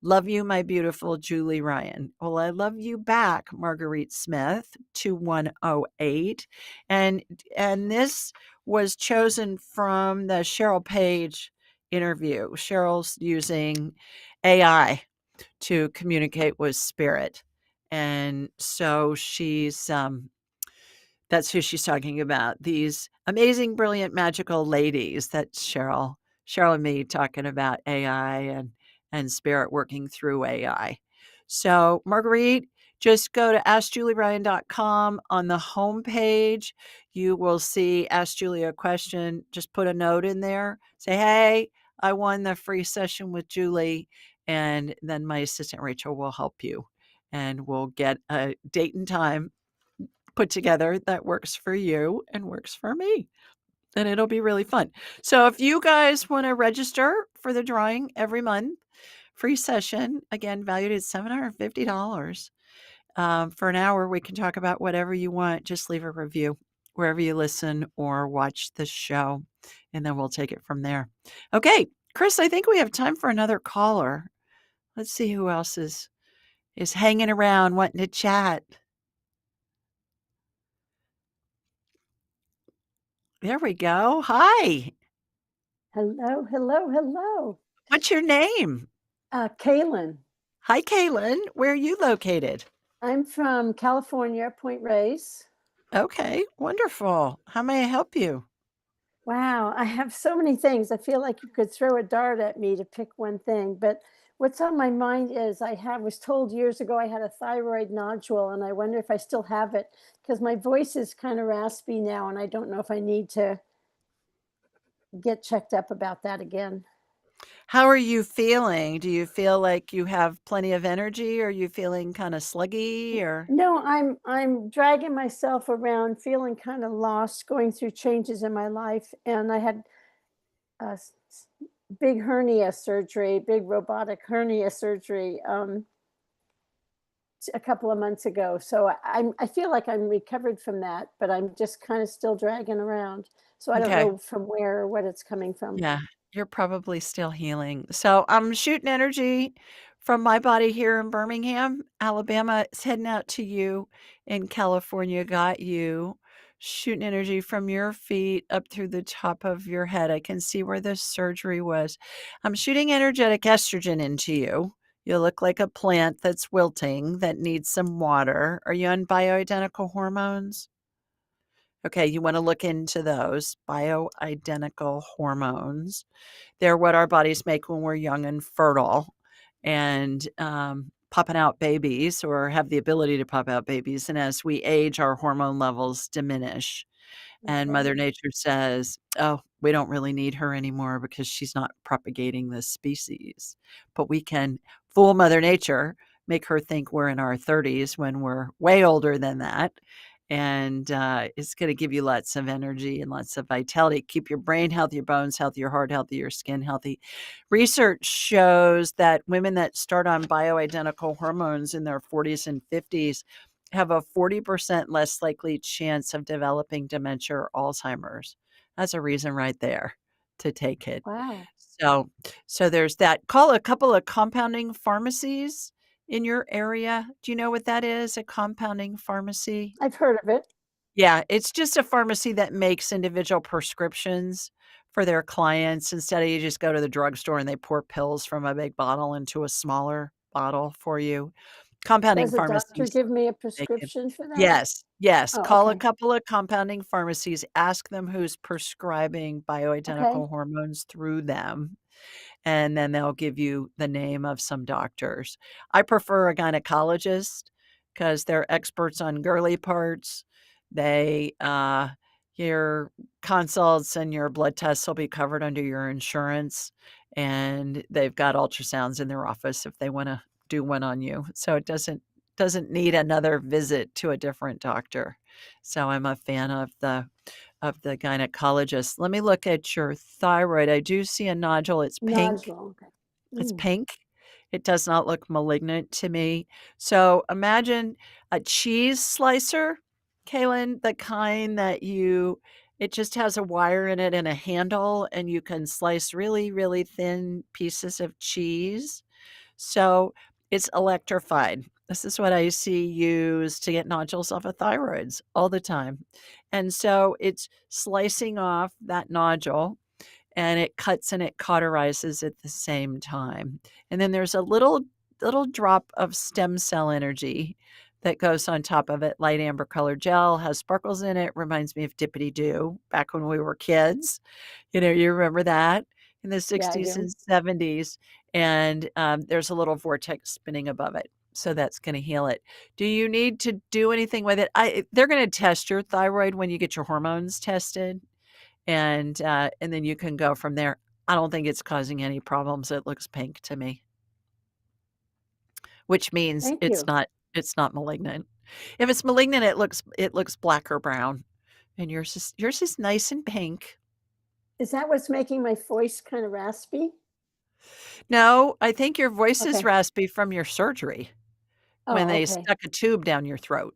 Love you, my beautiful Julie Ryan. Well, I love you back, Marguerite Smith, 2108. And this was chosen from the Cheryl Page interview. Cheryl's using AI to communicate with spirit. And so that's who she's talking about. These amazing, brilliant, magical ladies that Cheryl and me talking about AI and spirit working through AI. So Marguerite, just go to askjulieryan.com. On the homepage, you will see Ask Julie a Question. Just put a note in there. Say, hey, I won the free session with Julie. And then my assistant Rachel will help you. And we'll get a date and time put together that works for you and works for me. And it'll be really fun. So if you guys want to register for the drawing every month, free session, again, valued at $750 for an hour, we can talk about whatever you want. Just leave a review wherever you listen or watch the show, and then we'll take it from there. Okay, Chris, I think we have time for another caller. Let's see who else is hanging around wanting to chat. There we go. Hi. Hello, hello, hello. What's your name? Kaylin. Hi, Kaylin. Where are you located? I'm from California, Point Reyes. Okay, wonderful. How may I help you? Wow, I have so many things. I feel like you could throw a dart at me to pick one thing, but what's on my mind is was told years ago I had a thyroid nodule, and I wonder if I still have it because my voice is kind of raspy now, and I don't know if I need to get checked up about that again. How are you feeling? Do you feel like you have plenty of energy? Are you feeling kind of sluggy or? No, I'm dragging myself around, feeling kind of lost, going through changes in my life, and I had a big hernia surgery, big robotic hernia surgery, a couple of months ago. So I feel like I'm recovered from that, but I'm just kind of still dragging around. So I don't Okay. know from where or what it's coming from. Yeah, you're probably still healing. So I'm shooting energy from my body here in Birmingham, Alabama. It's heading out to you in California. Got you. Shooting energy from your feet up through the top of your head. I can see where the surgery was. I'm shooting energetic estrogen into you. You look like a plant that's wilting that needs some water. Are you on bioidentical hormones? Okay, you want to look into those bioidentical hormones. They're what our bodies make when we're young and fertile and popping out babies or have the ability to pop out babies. And as we age, our hormone levels diminish. And Mother Okay. Nature says, oh, we don't really need her anymore because she's not propagating this species. But we can fool Mother Nature, make her think we're in our 30s when we're way older than that. And it's going to give you lots of energy and lots of vitality. Keep your brain healthy, your bones healthy, your heart healthy, your skin healthy. Research shows that women that start on bioidentical hormones in their 40s and 50s have a 40% less likely chance of developing dementia or Alzheimer's. That's a reason right there to take it. Wow. So there's that. Call a couple of compounding pharmacies in your area. Do you know what that is? A compounding pharmacy? I've heard of it. Yeah, it's just a pharmacy that makes individual prescriptions for their clients instead of you just go to the drugstore and they pour pills from a big bottle into a smaller bottle for you. Compounding Does a doctor pharmacies give me a make it. prescription for that? Yes, yes. Oh, Call a okay. couple of compounding pharmacies, ask them who's prescribing Okay. bioidentical hormones through them, and then they'll give you the name of some doctors. I prefer a gynecologist because they're experts on girly parts. They, your consults and your blood tests will be covered under your insurance, and they've got ultrasounds in their office if they want to do one on you. So it doesn't need another visit to a different doctor. So I'm a fan of the gynecologist. Let me look at your thyroid. I do see a nodule. It's pink. Nodule. Okay. It's Mm. pink. It does not look malignant to me. So imagine a cheese slicer, Kaylin, the kind that it just has a wire in it and a handle, and you can slice really, really thin pieces of cheese. So it's electrified. This is what I see used to get nodules off of thyroids all the time. And so it's slicing off that nodule and it cuts and it cauterizes at the same time. And then there's a little drop of stem cell energy that goes on top of it. Light amber colored gel, has sparkles in it, reminds me of Dippity Doo back when we were kids. You remember that in the Yeah, I 60s do. and 70s. And there's a little vortex spinning above it. So that's going to heal it. Do you need to do anything with it? They're going to test your thyroid when you get your hormones tested, and then you can go from there. I don't think it's causing any problems. It looks pink to me, which means Thank you. it's not malignant. If it's malignant, it looks black or brown, and yours is nice and pink. Is that what's making my voice kind of raspy? No, I think your voice is Okay. raspy from your surgery when Oh, they okay. stuck a tube down your throat.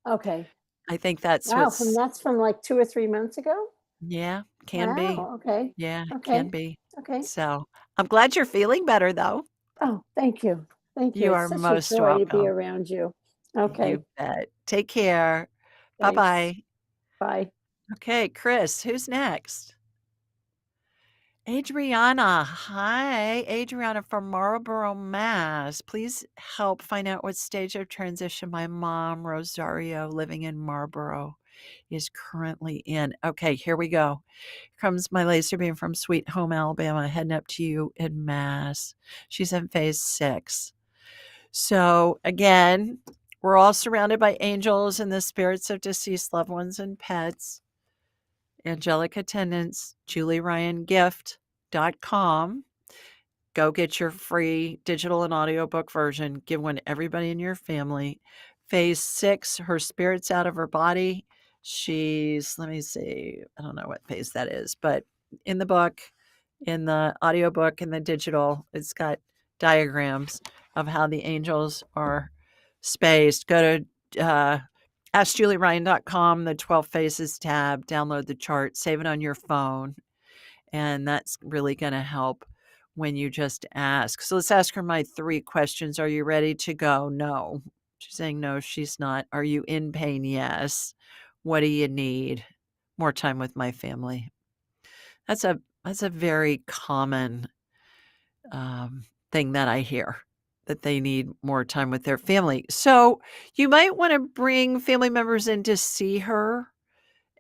Okay. I think that's Wow, what's that's from like 2 or 3 months ago? yeah, can be. Wow, okay. Yeah, it can Okay. be. Okay. So, I'm glad you're feeling better, though. Oh, thank you. Thank you. You It's are such a most joy to be welcome. around you. Okay. You bet. Take care. Thanks. Bye-bye. Bye. Okay, Chris, who's next? Adriana. Hi, Adriana from Marlborough, Mass. Please help find out what stage of transition my mom, Rosario, living in Marlborough, is currently in. Okay, here we go. Here comes my laser beam from Sweet Home, Alabama, heading up to you in Mass. She's in phase 6. So, again, we're all surrounded by angels and the spirits of deceased loved ones and pets. Angelic Attendants, JulieRyanGift.com. Go get your free digital and audiobook version. Give one to everybody in your family. Phase 6, her spirit's out of her body. She's, let me see, I don't know what phase that is, but in the book, in the audiobook, and the digital, it's got diagrams of how the angels are spaced. Go to AskJulieRyan.com, the 12 Phases tab, download the chart, save it on your phone, and that's really going to help when you just ask. So let's ask her my 3 questions. Are you ready to go? No. She's saying no, she's not. Are you in pain? Yes. What do you need? More time with my family. That's a very common thing that I hear, that they need more time with their family. So you might want to bring family members in to see her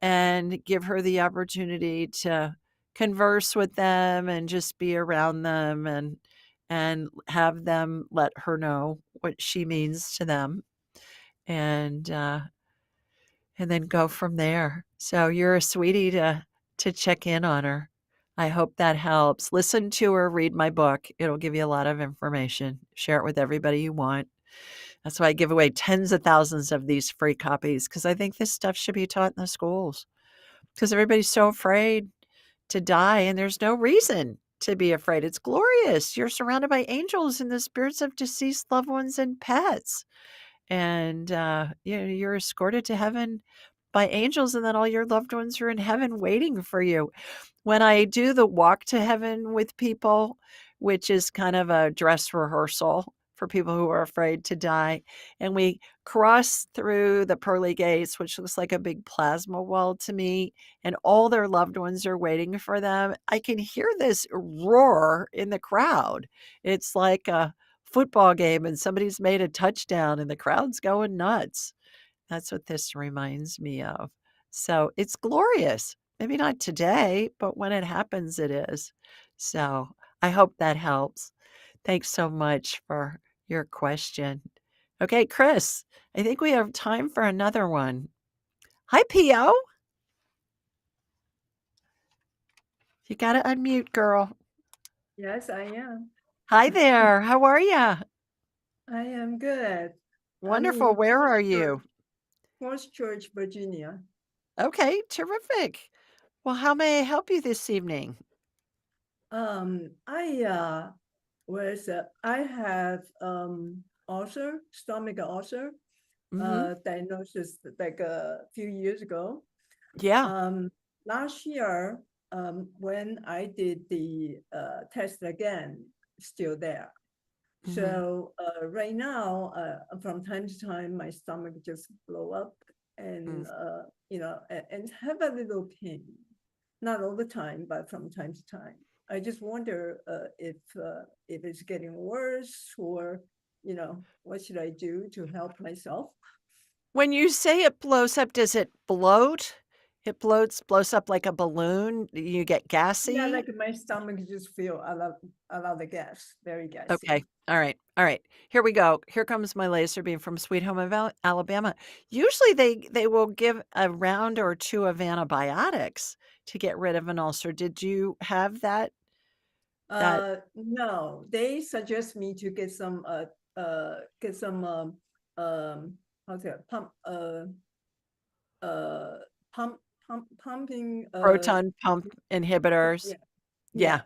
and give her the opportunity to converse with them and just be around them, and have them let her know what she means to them, and then go from there. So you're a sweetie to check in on her. I hope that helps. Listen to her, read my book. It'll give you a lot of information. Share it with everybody you want. That's why I give away tens of thousands of these free copies, because I think this stuff should be taught in the schools, because everybody's so afraid to die, and there's no reason to be afraid. It's glorious. You're surrounded by angels and the spirits of deceased loved ones and pets. And you're escorted to heaven by angels, and then all your loved ones are in heaven waiting for you. When I do the walk to heaven with people, which is kind of a dress rehearsal for people who are afraid to die, and we cross through the pearly gates, which looks like a big plasma wall to me, and all their loved ones are waiting for them, I can hear this roar in the crowd. It's like a football game and somebody's made a touchdown and the crowd's going nuts. That's what this reminds me of. So it's glorious. Maybe not today, but when it happens, it is. So I hope that helps. Thanks so much for your question. Okay, Chris, I think we have time for another one. Hi, P.O. You got to unmute, girl. Yes, I am. Hi there. How are you? I am good. Wonderful. Where are you? Falls Church, Virginia. Okay, terrific. Well, how may I help you this evening? I have ulcer, stomach ulcer, diagnosis like a few years ago. Yeah. Last year, when I did the test again, still there. So right now, from time to time, my stomach just blow up and and have a little pain. Not all the time, but from time to time. I just wonder if it's getting worse, or what should I do to help myself? When you say it blows up, does it bloat? It blows up like a balloon? You get gassy? Yeah, like my stomach just feel a lot of gas, very gassy. Okay. All right. Here we go. Here comes my laser beam from Sweet Home, Alabama. Usually they will give a round or 2 of antibiotics to get rid of an ulcer. Did you have that? No, they suggest me to get some pumping Proton pump inhibitors. Yeah.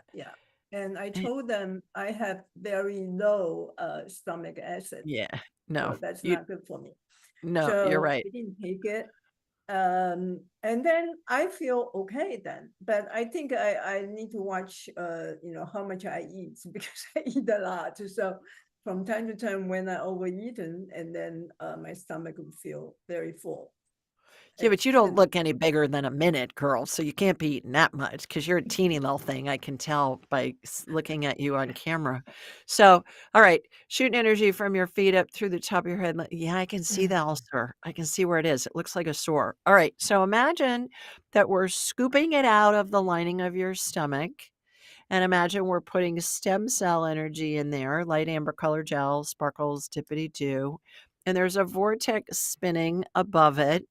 And I told them I have very low stomach acid. Yeah. No. So that's not good for me. No, So you're right. I didn't take it. And then I feel okay then, but I think I need to watch how much I eat, because I eat a lot. So from time to time when I overeaten, and then my stomach would feel very full. Yeah, but you don't and look any bigger than a minute, girl, so you can't be eating that much because you're a teeny little thing. I can tell by looking at you on camera. So, all right, shooting energy from your feet up through the top of your head. Yeah, I can see the ulcer. I can see where it is. It looks like a sore. All right, so imagine that we're scooping it out of the lining of your stomach. And imagine we're putting stem cell energy in there, light amber color gel, sparkles, tippity doo. And there's a vortex spinning above it.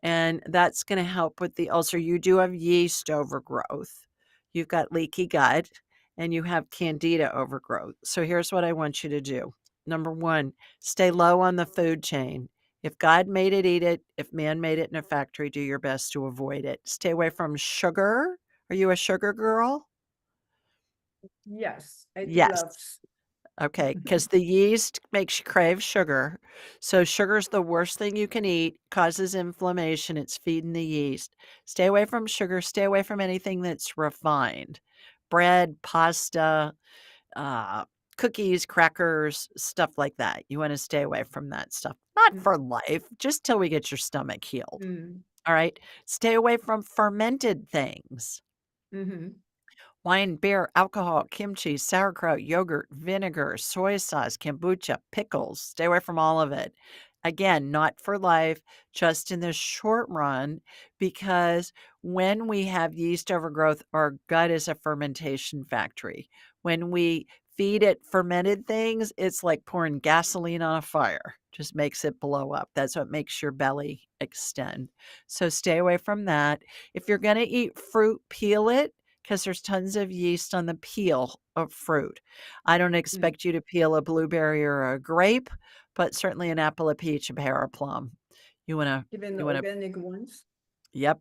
And that's going to help with the ulcer. You do have yeast overgrowth. You've got leaky gut and you have candida overgrowth. So here's what I want you to do. Number one, stay low on the food chain. If God made it, eat it. If man made it in a factory, do your best to avoid it. Stay away from sugar. Are you a sugar girl? yes, I do Yes. love. Okay, because the yeast makes you crave sugar. So sugar's the worst thing you can eat, causes inflammation. It's feeding the yeast. Stay away from sugar. Stay away from anything that's refined. Bread, pasta, cookies, crackers, stuff like that. You want to stay away from that stuff. Not for life, just till we get your stomach healed. All right? Stay away from fermented things. Wine, beer, alcohol, kimchi, sauerkraut, yogurt, vinegar, soy sauce, kombucha, pickles. Stay away from all of it. Again, not for life, just in the short run, because when we have yeast overgrowth, our gut is a fermentation factory. When we feed it fermented things, it's like pouring gasoline on a fire, just makes it blow up. That's what makes your belly extend. So stay away from that. If you're going to eat fruit, peel it, because there's tons of yeast on the peel of fruit. I don't expect you to peel a blueberry or a grape, but certainly an apple, a peach, a pear, a plum. You want Even the to, organic ones. yep,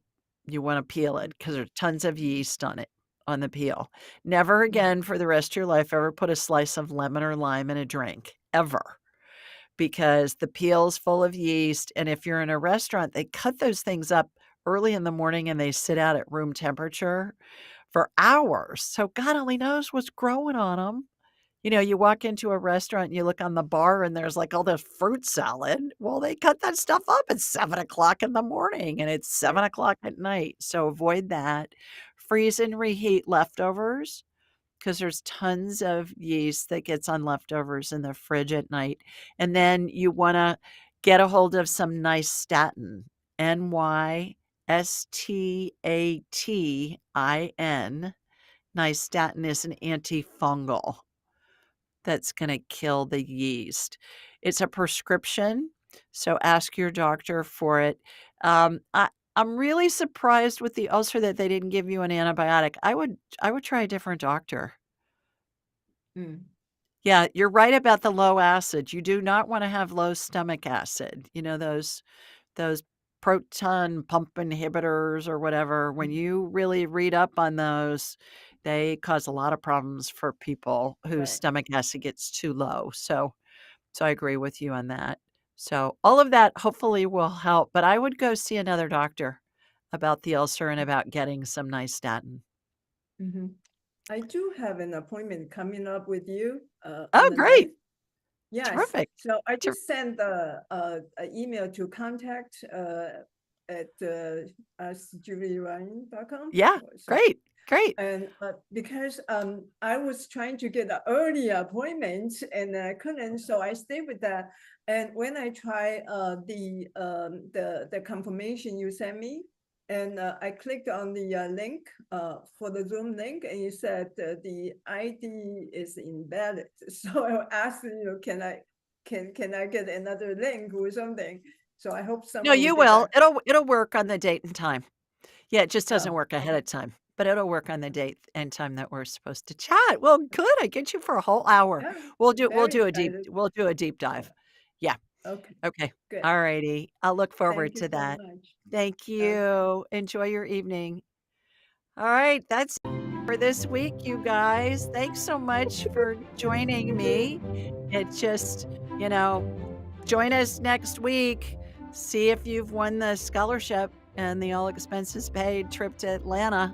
you want to peel it because there's tons of yeast on it, on the peel. Never again for the rest of your life ever put a slice of lemon or lime in a drink, ever. Because the peel's full of yeast. And if you're in a restaurant, they cut those things up early in the morning and they sit out at room temperature for hours. So God only knows what's growing on them. You know, you walk into a restaurant and you look on the bar and there's like all this fruit salad. Well, they cut that stuff up at 7:00 in the morning and it's 7:00 at night. So avoid that. Freeze and reheat leftovers because there's tons of yeast that gets on leftovers in the fridge at night. And then you want to get a hold of some nice statin, NYSTATIN. Nystatin is an antifungal that's going to kill the yeast. It's a prescription, so ask your doctor for it. I'm really surprised with the ulcer that they didn't give you an antibiotic. I would try a different doctor. Yeah, you're right about the low acid. You do not want to have low stomach acid. You know, those proton pump inhibitors or whatever. When you really read up on those, they cause a lot of problems for people whose stomach acid gets too low. So I agree with you on that. So all of that hopefully will help, but I would go see another doctor about the ulcer and about getting some nice statin. I do have an appointment coming up with you. Oh, great. Yes. Terrific. So I just sent an email to contact at askjulieryan.com. Yeah, great. And because I was trying to get an early appointment and I couldn't, so I stayed with that. And when I try the confirmation you sent me, and I clicked on the link for the Zoom link, and you said the ID is invalid. So I asked, can I get another link or something? So I hope someone. No, you will. It'll work on the date and time. Yeah, it just doesn't work ahead of time, but it'll work on the date and time that we're supposed to chat. Well, good. I get you for a whole hour. Yeah, We'll do a deep dive. Yeah. Okay. Good. All righty. I'll look forward to that. Much. Thank you. Enjoy your evening. All right. That's it for this week, you guys. Thanks so much for joining me. It just, join us next week. See if you've won the scholarship and the all expenses paid trip to Atlanta.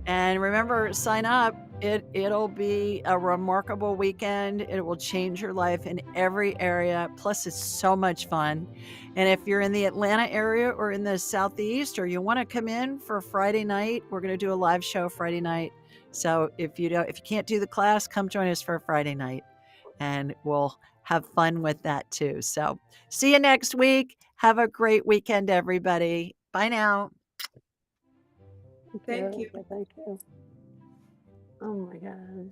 And remember, sign up. It'll be a remarkable weekend. It will change your life in every area. Plus, it's so much fun. And if you're in the Atlanta area or in the Southeast, or you want to come in for Friday night, we're going to do a live show Friday night. So if you can't do the class, come join us for Friday night, and we'll have fun with that too. So see you next week. Have a great weekend, everybody. Bye now. Thank you. Thank you. Oh my God.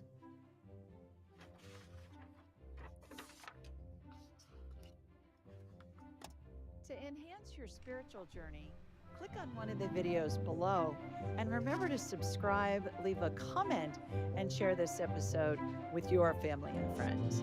To enhance your spiritual journey, click on one of the videos below, and remember to subscribe, leave a comment, and share this episode with your family and friends.